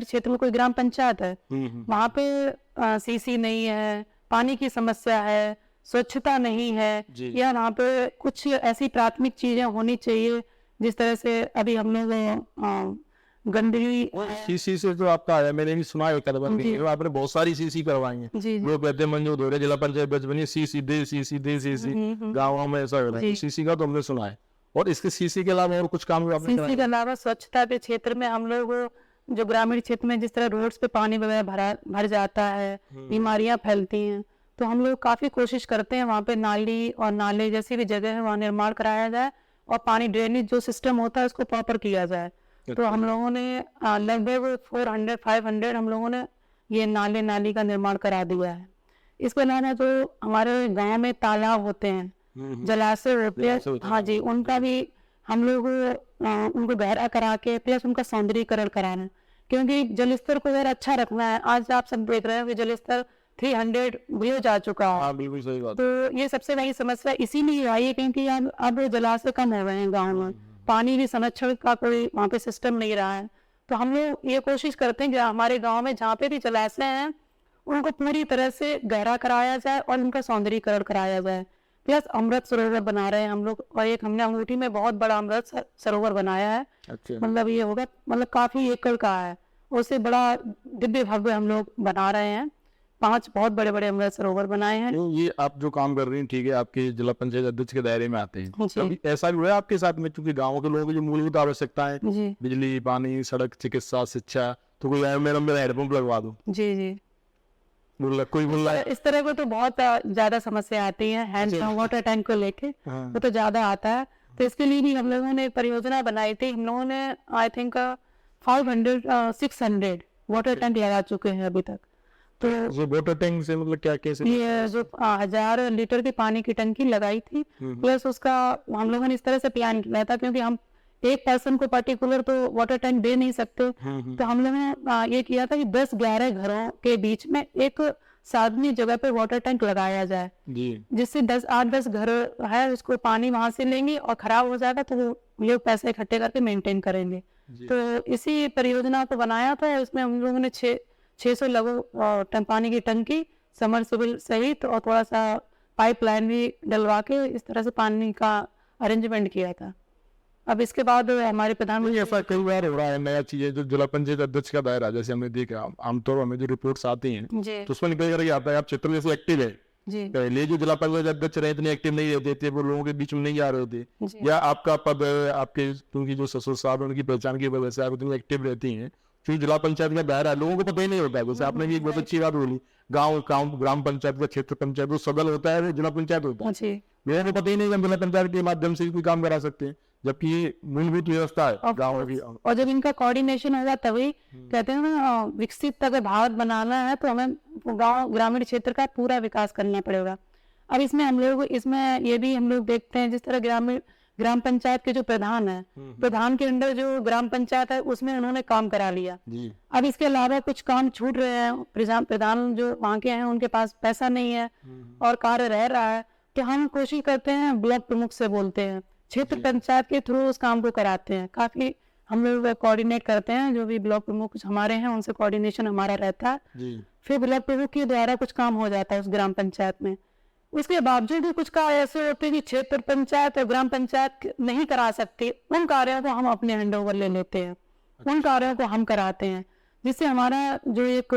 क्षेत्र में कोई ग्राम पंचायत है, वहाँ पे सीसी नहीं है, पानी की समस्या है, स्वच्छता नहीं है, या वहाँ पे कुछ ऐसी प्राथमिक चीजें होनी चाहिए, जिस तरह से अभी हम लोग गंदगी CC से तो आपका आया, मैंने भी सुना है कदम आपने बहुत सारी CC करवाई है। जी जी लोग कहते हैं मंजूर हो रहे, जिला पंचायत बनी CC दे CC गाँव में ऐसा हो रहा है। CC का तो हमने सुना है। और इसके CC के अलावा और कुछ काम भी आपने सीसी के अलावा स्वच्छता के क्षेत्र में हम लोग जो ग्रामीण क्षेत्र में जिस तरह रोड्स पे पानी वगैरह भर जाता है, बीमारियां फैलती हैं, तो हम लोग काफी कोशिश करते हैं वहाँ पे नाली और नाले जैसी भी जगह है वहाँ निर्माण कराया जाए, और पानी ड्रेनेज जो सिस्टम होता है उसको प्रॉपर किया जाए। तो हम लोगों ने लगभग 400-500 हम लोगों ने ये नाली का निर्माण करा दिया है। इसके अलावा जो हमारे गांव में तालाब होते हैं, जलाशय होते हैं, हाँ जी, उनका भी हम लोग उनको गहरा करा के प्लस उनका सौंदर्यीकरण कराना, क्योंकि जल स्तर को अगर अच्छा रखना है। आज आप सब देख रहे हैं कि जल स्तर 300 भी जा चुका है। हाँ बिल्कुल सही बात। तो ये सबसे बड़ी समस्या इसीलिए आई है क्योंकि अब जलाशय कम हो गए हैं गाँव में, पानी भी संरक्षण का कोई वहाँ पे सिस्टम नहीं रहा है। तो हम लोग ये कोशिश करते हैं कि हमारे गांव में जहाँ पे भी जलाशय हैं उनको पूरी तरह से गहरा कराया जाए और उनका सौंदर्यीकरण कराया जाए। प्लस अमृत सरोवर बना रहे हैं हम लोग, और एक हमने अंगूठी में बहुत बड़ा अमृत सरोवर बनाया है। अच्छा। मतलब ये होगा, मतलब काफी एकड़ का है, उससे बड़ा दिव्य भव्य हम लोग बना रहे हैं। 5 बहुत बड़े बड़े अमृत सरोवर बनाए हैं। तो ये आप जो काम कर रही हैं, ठीक है, आपके जिला पंचायत अध्यक्ष के दायरे में आते हैं। जी। कभी ऐसा भी हुआ है आपके साथ में, क्योंकि गाँव के लोगों की जो मूलभूत आवश्यकताएं, जी बिजली, पानी, सड़क, चिकित्सा, शिक्षा, तो कोई मेरा हेडपंप लगवा दो, जी जी कोई बोल रहा है। इस तरह को तो बहुत ज्यादा समस्या आती है हैंड वाटर टैंक को लेके, वो तो ज्यादा आता है। तो इसके लिए भी हम लोगों ने परियोजना बनाई थी। हम लोगों ने आई थिंक 500-600 वाटर टैंक लगा चुके हैं अभी तक। तो वाटर टैंक से मतलब क्या, कैसे? ये जो 1000 लीटर की पानी की टंकी लगाई थी, प्लस उसका हम लोगों ने इस तरह से प्लान किया था, क्योंकि हम एक पर्सन को पर्टिकुलर तो वाटर टैंक दे नहीं सकते। तो हम लोगों ने ये किया था कि 10-11 घरों के बीच में एक सार्वजनिक जगह पे वाटर टैंक लगाया जाए, जिससे 8-10 घर है उसको पानी वहां से लेंगे, और खराब हो जाएगा तो वो लोग पैसे इकट्ठे करके मेंटेन करेंगे। तो इसी परियोजना को बनाया था। उसमें हम लोगों ने 600 लगभग पानी की टंकी, समरसेबल सहित, और थोड़ा सा पाइपलाइन भी डलवा के इस तरह से पानी का अरेंजमेंट किया था। अब इसके बाद हमारे प्रधानमंत्री, ऐसा कई बार हो रहा है, नया चीजें जो जिला पंचायत अध्यक्ष का दायरा, जैसे हमने देखा आमतौर पर हमें जो रिपोर्ट्स आती हैं, तो उसमें निकल कर आता है आप क्षेत्र में से एक्टिव है। पहले जो जिला पंचायत अध्यक्ष रहे इतने एक्टिव नहीं रहते थे, वो लोगों के बीच में नहीं आ रहे थे, या आपका पद आपके क्योंकि जो ससुर साहब उनकी पहचान की वजह से आप इतनी एक्टिव रहती हैं, क्योंकि जिला पंचायत का दायरा लोगों को पता ही नहीं होता है। जैसे आपने भी एक बहुत अच्छी बात बोली, गाँव ग्राम पंचायत का क्षेत्र पंचायत वो सदन होता है, जिला पंचायत होता है, लोगों को पता ही नहीं, जिला पंचायत के माध्यम से कोई काम करा सकते हैं, जबकि ये मूलभूत व्यवस्था है गाँव की। और जब इनका कोऑर्डिनेशन होगा तभी कहते हैं ना, विकसित अगर भारत बनाना है तो हमें गाँव ग्रामीण क्षेत्र का पूरा विकास करना पड़ेगा। अब इसमें हम लोग ये भी हम लोग देखते हैं, जिस तरह ग्राम पंचायत के जो प्रधान है, प्रधान के अंडर जो ग्राम पंचायत है उसमें उन्होंने काम करा लिया। अब इसके अलावा कुछ काम छूट रहे हैं, प्रधान जो वहाँ के हैं उनके पास पैसा नहीं है और कार्य रह रहा है, तो हम कोशिश करते हैं, ब्लॉक प्रमुख से बोलते हैं, क्षेत्र पंचायत के थ्रू उस काम को कराते हैं। काफी हम लोग कोऑर्डिनेट करते हैं, जो भी ब्लॉक प्रमुख हमारे हैं उनसे कोऑर्डिनेशन हमारा रहता है। फिर ब्लॉक प्रमुख के द्वारा कुछ काम हो जाता है उस ग्राम पंचायत में। उसके बावजूद भी कुछ कार्य ऐसे होते हैं कि क्षेत्र पंचायत और ग्राम पंचायत नहीं करा सकती, उन कार्यों को हम अपने हैंड ओवर ले लेते हैं, उन कार्यों को हम कराते हैं, जिससे हमारा जो एक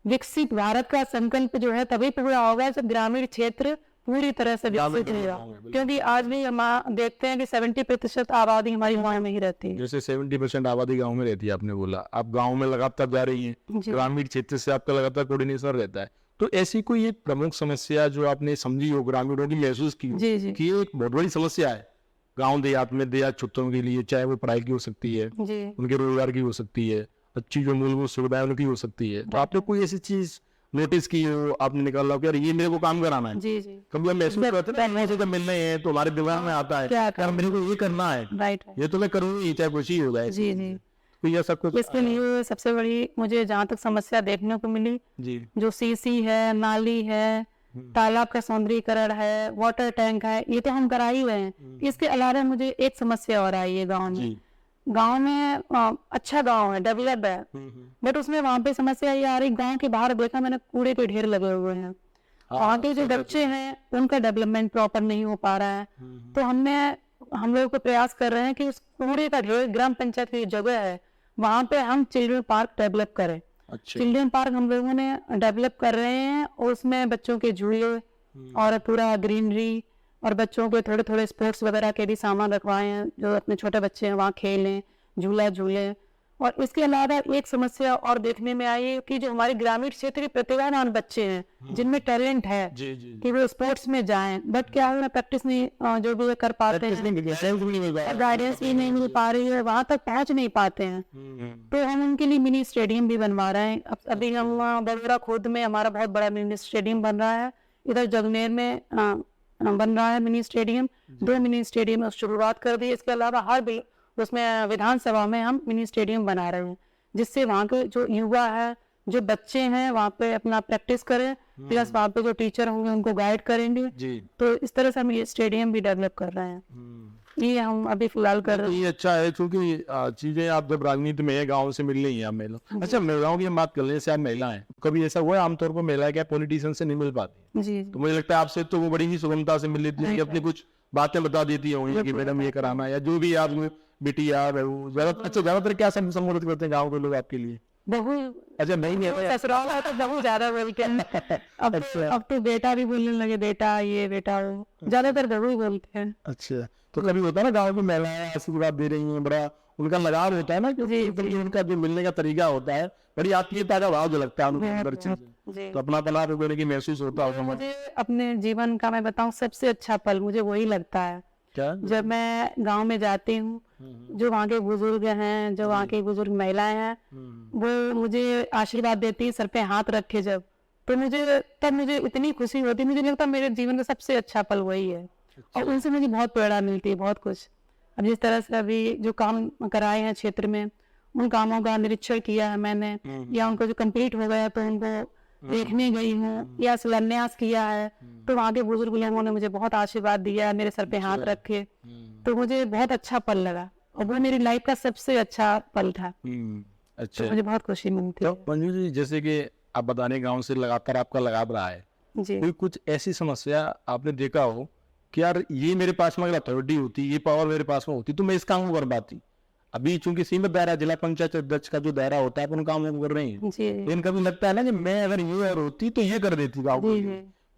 विकसित भारत का संकल्प जो है तभी पूरा होगा जब ग्रामीण क्षेत्र पूरी तरह से विकसित होगा। क्योंकि आज भी हम देखते हैं कि 70% आबादी हमारी गाँव में ही रहती है। जैसे 70% आबादी गाँव में रहती है, आपने बोला, आप गाँव में लगातार जा रही हैं, ग्रामीण क्षेत्र से आपका लगातार कोऑर्डिनेशन रहता है, तो ऐसी कोई एक प्रमुख समस्या जो आपने समझी हो, ग्रामीणों की महसूस की कि ये एक बहुत बड़ी समस्या है गाँव देहात में, देहात क्षेत्रों के लिए, चाहे वो पढ़ाई की हो सकती है, उनके रोजगार की हो सकती है, अच्छी जो मूलभूत सुविधाएं उनकी हो सकती है। तो आपने कोई ऐसी चीज नोटिस की हो, आपने निकाला हो कि यार ये मेरे को काम कराना है? जी जी कभी हम महसूस करते हैं ना, जब मिलने हैं तो हमारे दिमाग में आता है क्या यार मेरे को ये करना है, राइट ये तो मैं करूँगी चाहे कुछ ही हो जाए। जी जी तो ये सब कुछ इसके लिए सबसे बड़ी मुझे जहाँ तक समस्या देखने को मिली, जी जो सीसी है, नाली है, तालाब का सौंदर्यीकरण है, वाटर टैंक है, ये तो हम करा ही हुए हैं। इसके अलावा मुझे एक समस्या और आई है गांव में। जी गांव में अच्छा गांव है, डेवलप है, बट उसमें वहाँ पे समस्या ये आ रही, गांव के बाहर देखा मैंने कूड़े के ढेर लगे हुए हैं। वहाँ के जो बच्चे हैं उनका डेवलपमेंट प्रॉपर नहीं हो पा रहा है। तो हम लोग को प्रयास कर रहे हैं कि उस कूड़े का ढेर ग्राम पंचायत की जगह है, वहाँ पे हम चिल्ड्रन पार्क डेवलप करें। अच्छा चिल्ड्रन पार्क हम लोगों ने डेवलप कर रहे हैं और उसमें बच्चों के झूले और पूरा ग्रीनरी और बच्चों के थोड़े थोड़े स्पोर्ट्स वगैरह के भी सामान रखवाए हैं, जो अपने छोटे बच्चे हैं वहाँ खेलें, झूला झूले। और इसके अलावा एक समस्या और देखने में आई है कि जो हमारे ग्रामीण क्षेत्र के प्रतिभावान बच्चे हैं जिनमें टैलेंट है जी जी कि वो स्पोर्ट्स में जाएं, बट क्या है प्रैक्टिस नहीं जो भी कर पाते हैं, गाइडेंस भी नहीं मिल पा रही है, वहां तक पहुंच नहीं पाते हैं। तो हम उनके लिए मिनी स्टेडियम भी बनवा रहे हैं। अभी हम बगरा खुद में हमारा बहुत बड़ा मिनी स्टेडियम बन रहा है, इधर जगनेर में बन रहा है मिनी स्टेडियम। 2 मिनी स्टेडियम शुरुआत कर दी। इसके अलावा हर उसमें विधानसभा में हम मिनी स्टेडियम बना रहे हैं, जिससे वहाँ के जो युवा है, जो बच्चे हैं वहाँ पे अपना प्रैक्टिस करें, प्लस वहाँ पे जो टीचर होंगे उनको गाइड करेंगे। जी तो इस तरह से हम ये स्टेडियम भी डेवलप कर रहे हैं। ये हम अभी फिलहाल कर रहे हैं। ये अच्छा है क्योंकि चीजें आप जब राजनीति में है गाँव से मिल रही है आप महिला। अच्छा महिलाओं की हम बात कर लें, जैसे आप महिला है, कभी ऐसा हुआ है आमतौर पर महिला क्या पॉलिटिशियन से नहीं मिल पाती? जी तो मुझे लगता है आपसे तो वो बड़ी ही सुगमता से मिल लेती है कि अपनी कुछ बातें बता देती होंगी कि मैडम ये कराना है, या जो भी आप बेटी यार ज्यादातर क्या संबोधित करते हैं गाँव के लोग आपके लिए? बहू। अच्छा नहीं ससुराल है तो बहू ज्यादा बोलते हैं। अब तो बेटा भी बोलने लगे, बेटा ये बेटा वो, ज्यादातर बहू ही बोलते हैं। अच्छा तो कभी होता है ना गाँव में महिलाएं आशीर्वाद दे रही हैं, बड़ा उनका लगाव होता है ना, क्योंकि उनका जो मिलने का तरीका होता है बड़ी आत्मीयता का भाव जो लगता है उनके अंदर चीजें, तो अपना तला की महसूस होता है। मुझे अपने जीवन का मैं बताऊं सबसे अच्छा पल मुझे वही लगता है क्या? जब मैं गांव में जाती हूँ, जो वहाँ के बुजुर्ग हैं, जो वहाँ की बुजुर्ग महिलाएं हैं, वो मुझे आशीर्वाद देती है सर पे हाथ रख के, जब तो मुझे इतनी खुशी होती है। मुझे लगता है मेरे जीवन का सबसे अच्छा पल वही है, और उनसे मुझे बहुत प्रेरणा मिलती है, बहुत कुछ। अब जिस तरह से अभी जो काम कराए हैं क्षेत्र में, उन कामों का निरीक्षण किया है मैंने, या उनको जो कंप्लीट हो गया तो उनको देखने गई हूँ, या शिलान्यास किया है, तो वहाँ के बुजुर्ग लोगों ने मुझे बहुत आशीर्वाद दिया, मेरे सर पे हाथ रखे, तो मुझे बहुत अच्छा पल लगा, और वो मेरी लाइफ का सबसे अच्छा पल था। अच्छा तो मुझे बहुत खुशी मिलती है। तो मंजू जी, जैसे कि आप बताने गाँव से लगातार आपका लगाव रहा है, जी कोई कुछ ऐसी समस्या आपने देखा हो कि यार ये मेरे पास में अगर अथॉरिटी होती, ये पावर मेरे पास में होती तो मैं इस काम को कर पाती? अभी चूंकि सीमित दायरा जिला पंचायत अध्यक्ष का जो दायरा होता है उन काम को कर रहे हैं, जी लेकिन कभी लगता है ना कि मैं अगर ये और होती तो ये कर देती गाँव को,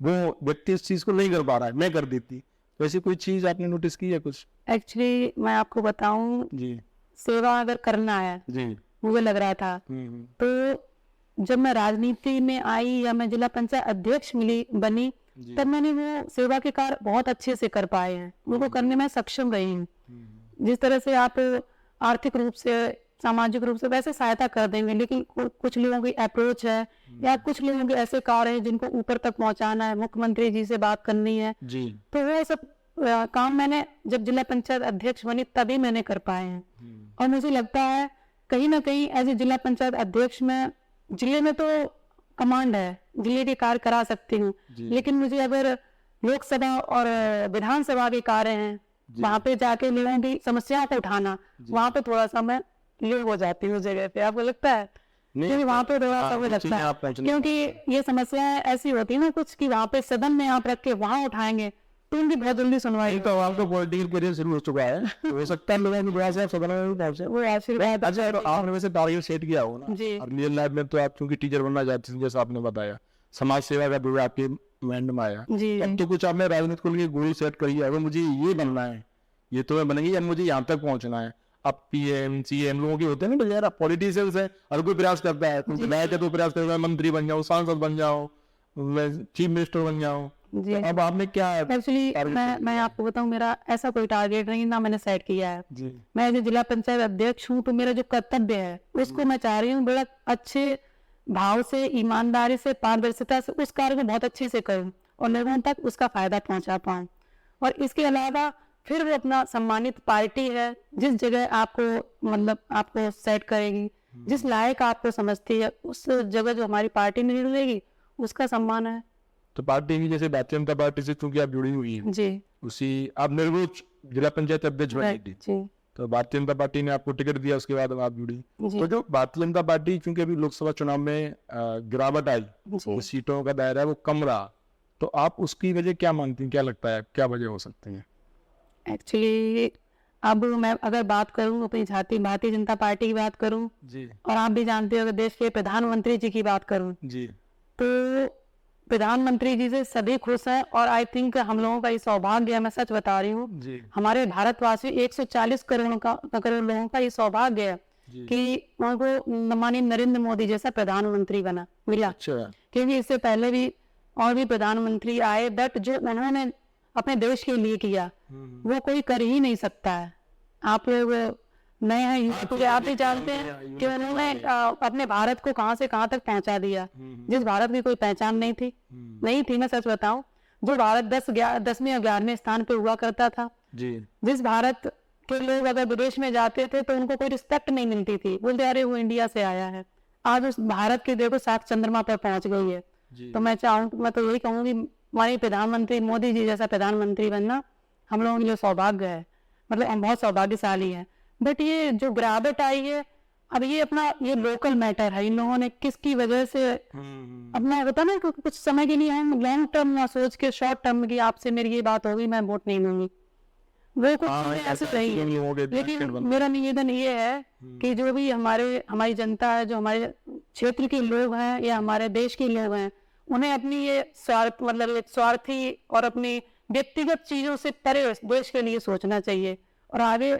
वो व्यक्ति इस चीज को नहीं कर पा रहा है, मैं कर देती। वैसी कोई चीज आपने नोटिस की है कुछ? एक्चुअली मैं आपको बताऊं, जी सेवा अगर करना है जी मुझे लग रहा था, तो जब मैं राजनीति में आई या मैं जिला पंचायत अध्यक्ष बनी, तब मैंने वो सेवा के कार्य बहुत अच्छे से कर पाए हैं, उनको करने में सक्षम रही हूँ। जिस तरह से आप आर्थिक रूप से, सामाजिक रूप से वैसे सहायता कर देंगे, लेकिन कुछ लोगों की अप्रोच है, या कुछ लोगों के ऐसे कार्य हैं जिनको ऊपर तक पहुंचाना है, मुख्यमंत्री जी से बात करनी है जी, तो वो सब काम मैंने जब जिला पंचायत अध्यक्ष बनी तभी मैंने कर पाए हैं। और मुझे लगता है कहीं ना कहीं एज ए जिला पंचायत अध्यक्ष में, जिले में तो कमांड है, जिले के कार्य करा सकती हूँ, लेकिन मुझे अगर लोकसभा और विधानसभा के कार्य हैं, वहां पे जाके लोगों की समस्याओं को उठाना, वहां पे थोड़ा सा मैं लेट हो जाती हूँ जगह पे। आपको लगता है? क्योंकि वहां पे थोड़ा सा लगता है, क्योंकि ये समस्याएं ऐसी होती है ना कुछ कि वहां पे सदन में आप रख के वहां उठाएंगे तो उनकी बहुत जल्दी सुनवाई। तो आपका पॉलिटिकल करियर शुरू हो चुका है, तो हो सकता है लोगों के प्रयास है सदन में पहुंचे वो आशीर्वाद। अच्छा तो आपने वैसे टारगेट सेट किया हो ना, जी। और रियल लाइफ में तो आप चूंकि टीचर बनना चाहते हैं, जैसा आपने बताया, समाज सेवा का भी आपके माइंड में आया, जी अब तो कुछ आपने राजनीति को लेकर गोल सेट करी है, मुझे ये बनना है, ये तो मैं बनेगी, या मुझे यहाँ तक पहुंचना है। अब पीएम सीएम लोगों के होते हैं ना यार, पॉलिटिशियंस है, हर कोई प्रयास करता है, मैं तो प्रयास करता है मंत्री बन जाऊँ, सांसद बन जाऊँ, मैं चीफ मिनिस्टर बन जाऊँ, जी। तो अब आपने क्या एक्चुअली मैं आपको बताऊं, मेरा ऐसा कोई टारगेट नहीं ना मैंने सेट किया है। जी मैं जो जिला पंचायत अध्यक्ष हूँ, तो मेरा जो कर्तव्य है उसको मैं चाह रही हूँ बड़ा अच्छे भाव से, ईमानदारी से, पारदर्शिता से उस कार्य को बहुत अच्छे से करूँ और लोगों तक उसका फायदा पहुंचा पाऊँ। और इसके अलावा फिर वो अपना सम्मानित पार्टी है, जिस जगह आपको मतलब आपको सेट करेगी, जिस लायक आपको समझती है, उस जगह जो हमारी पार्टी निर्णय लेगी उसका सम्मान है। तो पार्टी की जैसे भारतीय जनता पार्टी से चूंकि आप जुड़ी हुई हैं, जी उसी आप निर्विरोध जिला पंचायत अध्यक्ष बनी राइट थी, जी तो भारतीय जनता पार्टी ने आपको टिकट दिया, उसके बाद आप जुड़ी। जी तो जो भारतीय जनता पार्टी चूंकि अभी लोकसभा चुनाव में गिरावट आई, जी। वो सीटों का दायरा है वो कम रहा, तो आप उसकी वजह क्या मानती हैं, क्या लगता है क्या वजह हो सकती है? एक्चुअली अब मैं अगर बात करूं अपनी भारतीय जनता पार्टी की बात करूं, जी और आप भी जानते हो अगर देश के प्रधानमंत्री जी की बात करूं, जी तो प्रधानमंत्री जी से सभी खुश हैं। और आई थिंक हम लोगों का ये सौभाग्य है, मैं सच बता रही हूँ, जी हमारे भारतवासी 140 करोड़ लोगों का ये सौभाग्य है जी। कि उनको माननीय नरेंद्र मोदी जैसा प्रधानमंत्री मिला। अच्छा क्योंकि इससे पहले भी और भी प्रधानमंत्री आए, बट जो उन्होंने अपने देश के लिए किया वो कोई कर ही नहीं सकता है। आप लोग नए हैं यूथ को, आप भी जानते हैं कि उन्होंने अपने भारत को कहां से कहां तक पहुंचा दिया, जिस भारत की कोई पहचान नहीं थी। मैं सच बताऊं, जो भारत 10वें या 11वें स्थान पे हुआ करता था, जी जिस भारत के लोग अगर विदेश में जाते थे तो उनको कोई रिस्पेक्ट नहीं मिलती थी, बोलते अरे वो इंडिया से आया है। आज उस भारत की देखो 7 चंद्रमा पर पहुंच गई है। तो मैं तो यही कहूंगी हमारे प्रधानमंत्री मोदी जी जैसा प्रधानमंत्री बनना हम लोगों के लिए सौभाग्य है, मतलब हम बहुत सौभाग्यशाली हैं। बट ये जो गिरावट आई है, अब ये अपना ये लोकल मैटर है, इन लोगों ने किसकी वजह से अपना होता ना कुछ समय के लिए हम लॉन्ग टर्म ना सोच के शॉर्ट टर्म की आपसे मेरी ये बात होगी मैं वोट नहीं दूंगी, वो कुछ ऐसे नहीं है। लेकिन मेरा निवेदन ये है कि जो भी हमारी जनता है, जो हमारे क्षेत्र के लोग हैं या हमारे देश के लोग हैं, उन्हें अपनी ये स्वार्थी और अपनी व्यक्तिगत चीजों से परे देश के लिए सोचना चाहिए और आगे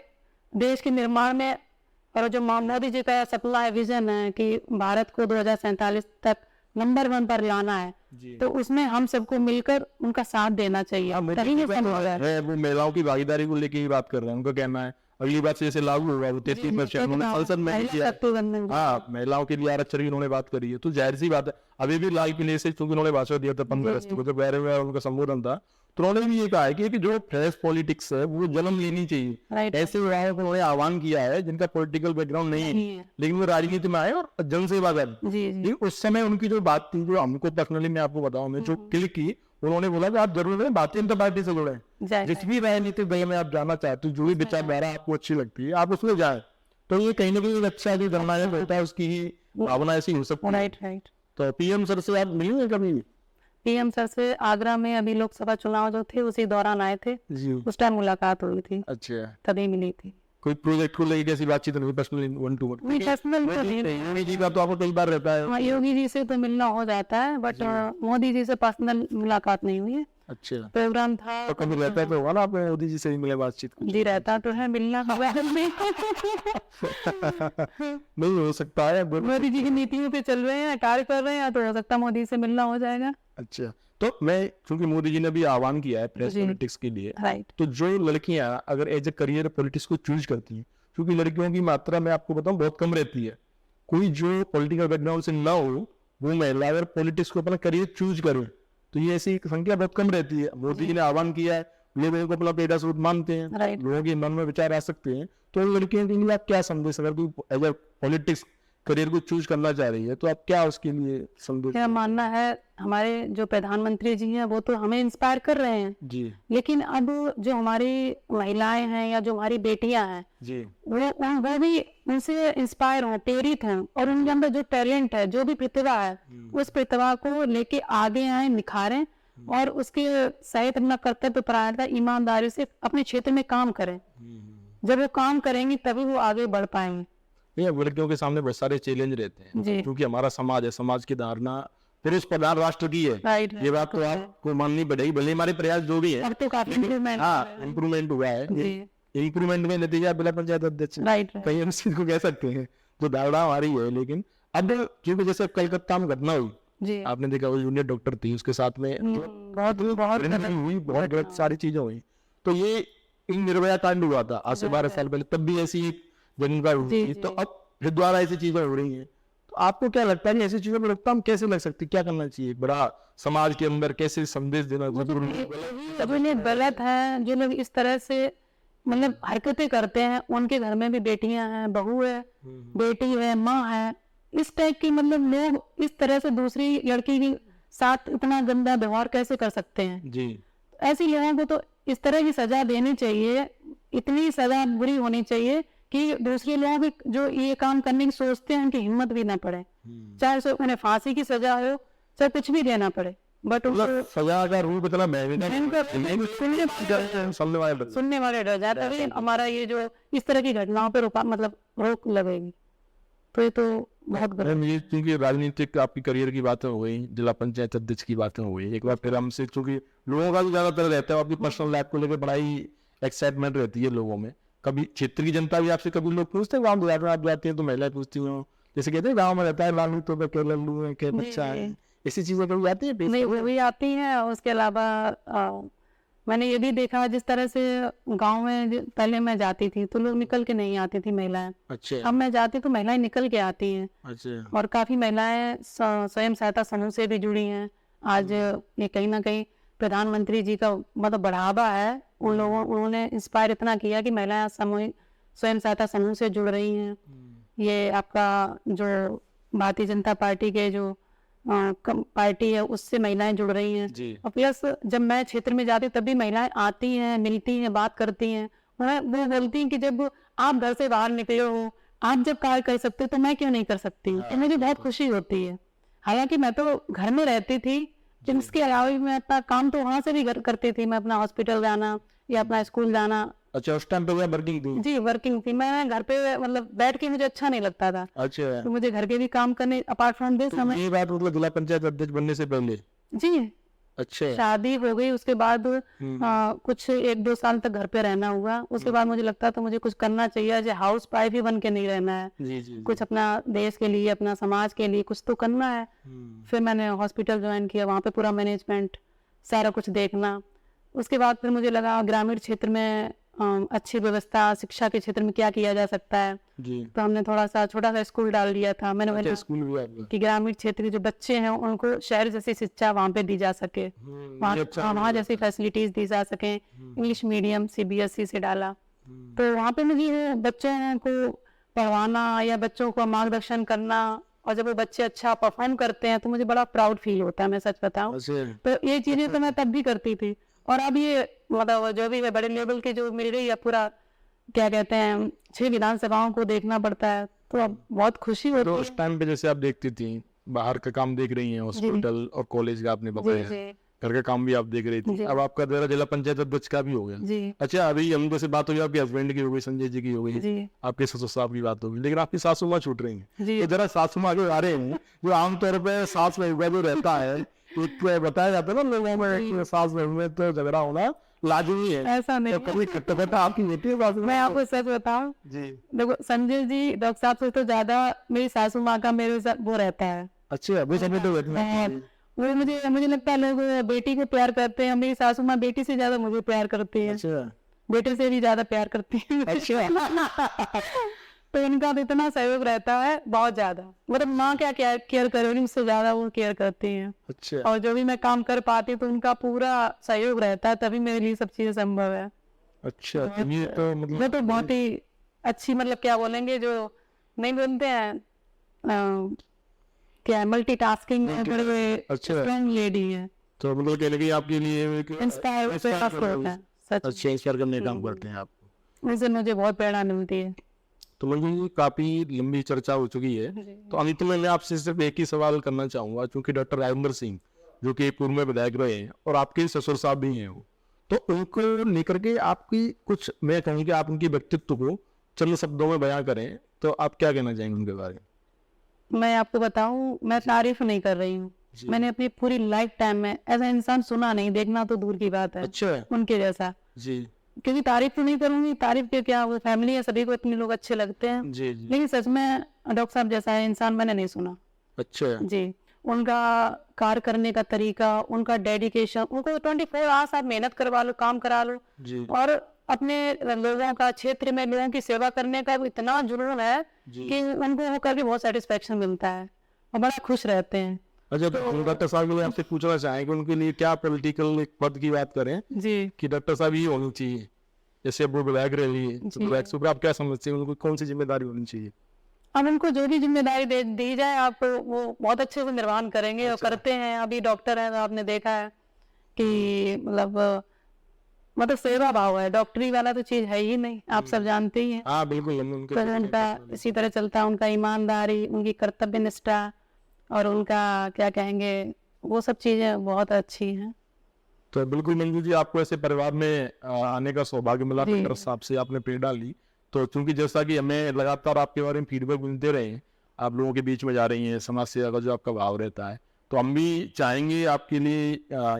देश के निर्माण में। और जो मोदी जी का सपना है, विजन है कि भारत को 2047 तक नंबर 1 पर लाना है, तो उसमें हम सबको मिलकर उनका साथ देना चाहिए, तभी ये संभव है। वो महिलाओं की भागीदारी को लेके ही बात कर रहे हैं, उनका कहना है अगली बार से जैसे लागू होगा वो 33% उन्होंने संसद में किया। हाँ, महिलाओं के लिए आरक्षण की उन्होंने बात करी है, तो जाहिर सी बात है अभी भी लाल किले से क्योंकि उन्होंने भाषण दिया था 15 अगस्त को, जब उनका संबोधन था, तो उन्होंने भी ये कहा है कि जो फ्रेश पॉलिटिक्स है वो जन्म लेनी चाहिए। ऐसे विधायकों को उन्होंने आह्वान किया है जिनका पॉलिटिकल बैकग्राउंड नहीं है, लेकिन वो राजनीति में आए और जनसेवा करें। लेकिन उस समय उनकी जो बात थी, जो हमको पर्सनली मैं आपको बताऊं, मैं जो क्लिक की, उन्होंने बोला कि आप जरूर भारतीय जनता पार्टी से जुड़े, जिस भी राजनीतिक दल में आप जाना चाहते हो, जो भी विचारधारा आपको अच्छी लगती है आप उसमें जाए, तो ये कहीं ना कहीं अच्छा जो करना है उसकी ही भावना ऐसी हो सकती है। तो पीएम सर से आप मिले कभी? पीएम सर से आगरा में अभी लोकसभा चुनाव जो थे उसी दौरान आए थे, उस टाइम मुलाकात हुई थी। अच्छा, तभी मिली थी। कोई प्रोजेक्ट को लेकर कैसी बातचीत नहीं, पर्सनली 1 to 1? नहीं, पर्सनल तो योगी जी का तो आपको कई बार रहता है। योगी जी से तो मिलना हो जाता है, बट मोदी जी से पर्सनल मुलाकात नहीं हुई है। अच्छा, प्रोग्राम था तो कभी रहता है तो होगा ना आप मोदी जी से भी मिले, बातचीत जी रहता तो है, मिलना हुआ है नहीं हो सकता है। मोदी जी की नीतियों पे चल रहे हैं, कार्य कर रहे हैं, तो हो सकता है मोदी से मिलना हो जाएगा। अच्छा, तो मैं क्योंकि मोदी जी ने भी आह्वान किया है प्रेस पॉलिटिक्स के लिए, राइट, तो जो लड़कियां अगर एज ए करियर पॉलिटिक्स को चूज करती हैं, क्योंकि लड़कियों की मात्रा मैं आपको बताऊं बहुत कम रहती है, कोई जो पॉलिटिकल बैकग्राउंड से ना हो वो महिला अगर पॉलिटिक्स को अपना करियर चूज करे तो ये ऐसी संख्या बहुत कम रहती है। मोदी जी ने आह्वान किया है, लोग को अपना पेड़ा स्रोत मानते हैं, लोगों के मन में विचार आ सकते हैं, तो लड़कियों के लिए आप क्या संदेश, अगर कोई एज ए पॉलिटिक्स करियर को चूज करना चाह रही है तो आप क्या उसके लिए संदेश? मेरा मानना है हमारे जो प्रधानमंत्री जी हैं वो तो हमें इंस्पायर कर रहे हैं जी, लेकिन अब जो हमारी महिलाएं हैं या जो हमारी बेटियां हैं जी, वो भी उनसे इंस्पायर हैं, प्रेरित हैं, और उनके अंदर जो टैलेंट है, जो भी प्रतिभा है, उस प्रतिभा को लेके आगे आए, निखारें और उसके सहित अपना कर्तव्य परायणता ईमानदारी से अपने क्षेत्र में काम करें। जब वो काम करेंगी तभी वो आगे बढ़ पाएंगे। लड़कियों के सामने बहुत सारे चैलेंज रहते हैं क्योंकि हमारा समाज है, समाज की धारणा पुरुष प्रधान राष्ट्र की है, ये बात तो आपको माननी पड़ेगी, भले हमारे प्रयास जो भी है तो काफी इम्प्रूवमेंट हुआ है। इम्प्रूवमेंट में नतीजा जिला पंचायत अध्यक्ष कहीं हम चीज को कह सकते हैं, जो धारणा हमारी है। लेकिन अब क्योंकि जैसे कलकत्ता में घटना हुई जी आपने देखा वो जूनियर डॉक्टर थी, उसके साथ में बहुत बहुत गलत सारी चीजें हुई। तो ये इन निर्भया कांड हुआ था आज से 12 साल पहले, तब भी ऐसी जनता हुई जी, थी। जी। तो अब फिर दोबारा ऐसी चीजें हो रही हैं। तो आपको क्या लगता है कि ऐसी चीजों में लगता हम कैसे लग सकती, क्या करना चाहिए, बड़ा समाज के अंदर कैसे संदेश देना जरूरी है? जो लोग गलत है, जो लोग इस तरह से मतलब हरकतें करते हैं, उनके घर में भी बेटियां हैं, बहू है, बेटी है, माँ है, इस टाइप की मतलब लोग इस तरह से दूसरी लड़की के साथ इतना गंदा व्यवहार कैसे कर सकते हैं? जी ऐसी लोगों को तो इस तरह की सजा देनी चाहिए, इतनी सजा बुरी होनी चाहिए कि दूसरे लोग भी जो ये काम करने की सोचते हैं उनकी हिम्मत भी ना पड़े, चाहे सो उन्हें फांसी की सजा हो, चाहे कुछ भी देना पड़े, बट मतलब सजा का रूप इतना सुनने वाले डर जाते, तभी हमारा ये जो इस तरह की घटनाओं पर मतलब रोक लगेगी। तो ये तो बहुत गलत। ये क्योंकि राजनीतिक आपकी करियर की बातें हो गई, जिला पंचायत अध्यक्ष की बातें हो गई, एक बार फिर हमसे, क्योंकि लोगों का तो ज्यादातर रहता है आपकी पर्सनल लाइफ को लेकर बड़ा ही एक्साइटमेंट रहती है लोगों में। कभी क्षेत्र की जनता भी आपसे, कभी लोग पूछते हैं गाँव आप जाते हैं तो महिलाएं पूछती हूँ, जैसे कहते हैं गाँव में रहता है लालू तो क्या लल्लू है, क्या बच्चा है, ऐसी चीजें कभी आती है? नहीं, वो भी आती है। उसके अलावा मैंने ये भी देखा, जिस तरह से गांव में पहले मैं जाती थी तो लोग निकल के नहीं आती थी महिलाएं, अच्छा अब मैं जाती तो महिलाएं निकल के आती हैं, अच्छा और काफी महिलाएं स्वयं सहायता समूह से भी जुड़ी हैं। आज ये कहीं ना कहीं प्रधानमंत्री जी का मतलब बढ़ावा है, उन लोगों उन्होंने इंस्पायर इतना किया कि महिलाएं सामूहिक स्वयं सहायता समूह से जुड़ रही हैं। ये आपका जो भारतीय जनता पार्टी के जो पार्टी है उससे महिलाएं जुड़ रही हैं। जी और प्लस जब मैं क्षेत्र में जाती तभी महिलाएं आती हैं, मिलती हैं, बात करती हैं। वो बोलती हैं कि जब आप घर से बाहर निकले हो, आप जब कार्य कर सकते हो तो मैं क्यों नहीं कर सकती? तो मुझे बहुत खुशी होती है। हालांकि मैं तो घर में रहती थी, इसके अलावा भी मैं अपना काम तो वहां से भी करती थी। मैं अपना हॉस्पिटल जाना या अपना स्कूल जाना। अच्छा, उस टाइम पे मैं वर्किंग थी? जी वर्किंग थी। मैं घर पे मतलब बैठ के मुझे अच्छा नहीं लगता था, अच्छा, तो मुझे घर के भी काम करने अपार्ट फ्रॉम दिस समय। ये बात मतलब जिला पंचायत अध्यक्ष बनने से पहले? जी अच्छा, शादी हो गई, उसके बाद कुछ 1-2 साल तक घर पे रहना हुआ। उसके बाद मुझे लगता था मुझे कुछ करना चाहिए, जो हाउस वाइफ ही बन के नहीं रहना है। जी कुछ अपना देश के लिए, अपना समाज के लिए कुछ तो करना है। फिर मैंने हॉस्पिटल ज्वाइन किया, वहाँ पे पूरा मैनेजमेंट सारा कुछ देखना। उसके बाद फिर मुझे लगा ग्रामीण क्षेत्र में अच्छी व्यवस्था, शिक्षा के क्षेत्र में क्या किया जा सकता है। जी तो हमने थोड़ा सा छोटा सा स्कूल डाल दिया था। मैंने अच्छा, स्कूल भी आपका? कि ग्रामीण क्षेत्र के जो बच्चे हैं उनको शहर जैसी शिक्षा वहाँ पे दी जा सके, वहाँ जैसी फैसिलिटीज दी जा सके। इंग्लिश मीडियम CBSE से डाला, तो वहाँ पे मुझे बच्चों को पढ़वाना या बच्चों को मार्गदर्शन करना, और जब वो बच्चे अच्छा परफॉर्म करते हैं तो मुझे बड़ा प्राउड फील होता है, मैं सच बताऊं। तो ये चीजें तो मैं तब भी करती थी, और अब ये मतलब जो भी बड़े लेवल के जो मिल रही है, पूरा क्या कहते हैं 6 विधानसभाओं को देखना पड़ता है, तो अब बहुत खुशी होती तो है। उस टाइम पे जैसे आप देखती थी, बाहर का काम देख रही हैं, हॉस्पिटल और कॉलेज का आपने बताया, जी घर का काम भी आप देख रही थी। जी। अब आपका दायरा जिला पंचायत अध्यक्ष का भी हो गया। जी अच्छा, अभी हम से बात हो गई, आपके हस्बैंड की हो गई, संजय जी की हो गई, जी आपके ससुर साहब की बात हो गई, लेकिन आपकी सासू माँ छूट रही है। जी तो जरा सासू माँ के बारे में, जो आमतौर पर सास में जो रहता है, तो बताया जाता है ना लोगों में, सास में तो झगड़ा होना लाजमी है। ऐसा नहीं, कभी खट्टा आपकी बेटी है सासू? मैं आपको सच बताऊं, जी देखो संजय जी डॉक्टर साहब से तो ज्यादा मेरी सासू माँ का मेरे साथ वो रहता है। अच्छा, अभी समय तो वो मुझे लगता है लोग बेटी को प्यार करते हैं, मेरी सासू माँ बेटी से ज्यादा मुझे प्यार करती है, अच्छा बेटे से भी ज्यादा प्यार करती है। अच्छा तो इनका तो इतना सहयोग रहता है, बहुत ज्यादा। मतलब माँ क्या केयर करेगी, मुझसे ज्यादा वो केयर करती हैं। अच्छा और जो भी मैं काम कर पाती तो उनका पूरा सहयोग रहता है, तभी मेरे लिए सब चीजें संभव है। अच्छा, ये तो वो मतलब तो बहुत ही अच्छी, मतलब क्या बोलेंगे, जो नहीं बोलते हैं क्या मल्टीटास्किंग अच्छा। स्ट्रॉन्ग लेडी है। तो मतलब कहने की आपके लिए इंस्पायर होता है सच, अच्छा, इंस्पायर करने का काम करते हैं आप। इससे मुझे बहुत प्रेरणा मिलती है। तो मुझे काफी लंबी चर्चा हो चुकी है, तो अंत में मैं आपसे सिर्फ एक ही सवाल करना चाहूंगा, क्योंकि डॉक्टर राजेंद्र सिंह जो कि पूर्व में विधायक रहे हैं और आपके ससुर साहब भी हैं वो, तो उनको लेकर के आपकी कुछ, मैं कहूँगी आप उनकी व्यक्तित्व को चंद शब्दों में बयां करें, तो आप क्या कहना चाहेंगे उनके बारे में? मैं आपको बताऊं, मैं तारीफ नहीं कर रही हूँ, मैंने अपनी पूरी लाइफ टाइम में ऐसा इंसान सुना नहीं, देखना तो दूर की बात है। अच्छा उनके जैसा। जी क्योंकि तारीफ तो नहीं करूंगी, तारीफ के क्या, वो फैमिली है, सभी को इतने लोग अच्छे लगते हैं, जी जी। लेकिन सच में डॉक्टर साहब जैसा है इंसान मैंने नहीं सुना। अच्छा जी, उनका कार्य करने का तरीका, उनका डेडिकेशन, उनको 24 आवर्स आप मेहनत करवा लो, काम करा लो, जी और अपने लोगों का, क्षेत्र में लोगों की सेवा करने का भी इतना जुनून है कि उनको वो करके बहुत सेटिस्फेक्शन मिलता है और बड़ा खुश रहते हैं। अच्छा, तो डॉक्टर साहब को मैं आपसे पूछना चाहेंगे उनके लिए क्या पॉलिटिकल एक पद की बात करें जी कि डॉक्टर साहब ये होनी चाहिए, जैसे अब वो विधायक रह रही है, तो विधायक से आप क्या समझते हैं उनको कौन सी जिम्मेदारी होनी चाहिए? अब उनको जो भी जिम्मेदारी दी जाए आप वो बहुत अच्छे से निर्वहन करेंगे और करते हैं। अभी डॉक्टर हैं तो आपने देखा है कि मतलब सेवा भाव है, डॉक्टरी वाला तो चीज है ही नहीं, आप सब जानते ही हैं। हाँ बिल्कुल, उनके तो उनका इसी तरह चलता है, उनका ईमानदारी, उनकी कर्तव्य निष्ठा और उनका क्या कहेंगे, वो सब चीजें बहुत अच्छी हैं। तो बिल्कुल मंजू जी, आपको ऐसे परिवार में आने का सौभाग्य मिला, जी। डॉक्टर साहब से आपने प्रेरणा ली, तो क्योंकि जैसा कि हमें लगातार आपके बारे में फीडबैक मिलते रहे हैं, आप लोगों के बीच में जा रही हैं, समाज सेवा का जो आपका भाव रहता है, तो हम भी चाहेंगे आपके लिए,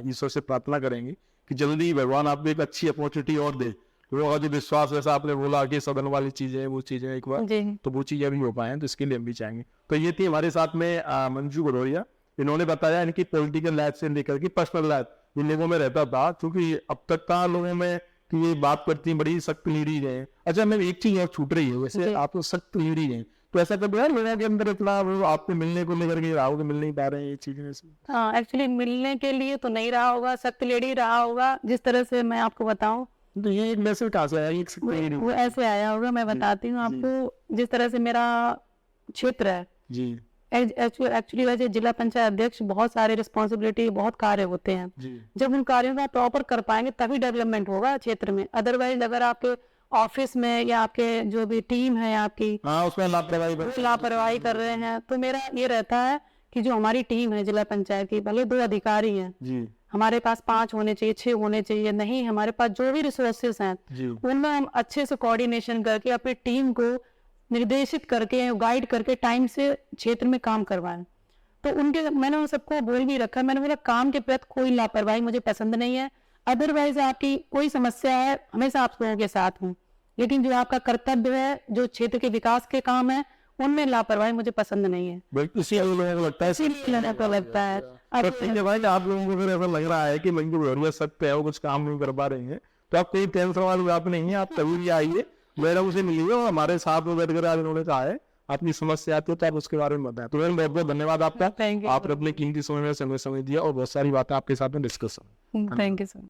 ईश्वर से प्रार्थना करेंगे कि जल्दी भगवान आपको एक अच्छी अपॉर्चुनिटी और दे। लोगों का जो विश्वास, जैसा आपने बोला कि सदन वाली चीजें, वो चीजें एक बार जी तो वो चीजें भी हो पाए, तो इसके लिए हम भी चाहेंगे। तो ये थी हमारे साथ में मंजू भदौरिया, इन्होंने बताया इनकी पॉलिटिकल लाइफ से लेकर के पर्सनल लाइफ इन लोगों में रहता था, क्योंकि अब तक था लोगों में कि ये बात करती बड़ी सख्त लीडर है। अच्छा, मैं एक चीज और छूट रही है, वैसे आप तो सख्त लीडर हैं, तो ऐसा कभी है लोगों के अंदर इतना वो आपको मिलने को लेकर के राहुल मिल नहीं पा रहे हैं ये चीजें ऐसी? हाँ, एक्चुअली मिलने के लिए तो नहीं रहा होगा, सख्त लेडी रहा होगा। जिस तरह से मैं आपको बताऊं, तो ये एक मैसेज कहाँ से आया, एक सख्त लेडी? वो ऐसे आया होगा, मैं बताती हूँ आपको। जिस तरह से मेरा क्षेत्र है, जी एक्चुअली वैसे जिला पंचायत अध्यक्ष, बहुत सारे रिस्पॉन्सिबिलिटी, बहुत कार्य होते हैं। जी जब उन कार्यों का प्रॉपर कर पाएंगे तभी डेवलपमेंट होगा क्षेत्र में। अदरवाइज अगर आपके ऑफिस में या आपके जो भी टीम है आपकी हाँ, उसमें लापरवाही लापरवाही कर रहे हैं, तो मेरा ये रहता है कि जो हमारी टीम है जिला पंचायत की, भले 2 अधिकारी हैं, जी हमारे पास 5 होने चाहिए, 6 होने चाहिए, नहीं, हमारे पास जो भी रिसोर्सेस हैं जी उनमें हम अच्छे से कोऑर्डिनेशन करके अपनी टीम को निर्देशित करके, गाइड करके टाइम से क्षेत्र में काम करवाएं। तो उनके, मैंने उन सबको बोल भी रखा, मैंने बोला काम के प्रति कोई लापरवाही मुझे पसंद नहीं है। अदरवाइज आपकी कोई समस्या है, हमेशा आप लोगों के साथ हूँ, लेकिन जो आपका कर्तव्य है, जो क्षेत्र के विकास के काम है, उनमें लापरवाही मुझे पसंद नहीं है। बिल्कुल, इसी लोगों को लगता है। इसीलिए मेरे को लगता है तो ठीक है भाई, आप लोगों को अगर ऐसा लग रहा है कि मंजू भदौरिया सख्त है, वो कुछ काम नहीं कर पा रही है, तो आप कोई टेंशन वाली बात नहीं है, आप कभी भी आइए, मेरा उसे मिलिए और हमारे साथ में बैठ कर इन्होंने कहा है अपनी समस्या आती है तो आप उसके बारे में बताएं। तो मैम बहुत बहुत धन्यवाद आपका, Thank you. आपने अपने कीमती समय दिया और बहुत सारी बातें आपके साथ में डिस्कस। Thank you sir.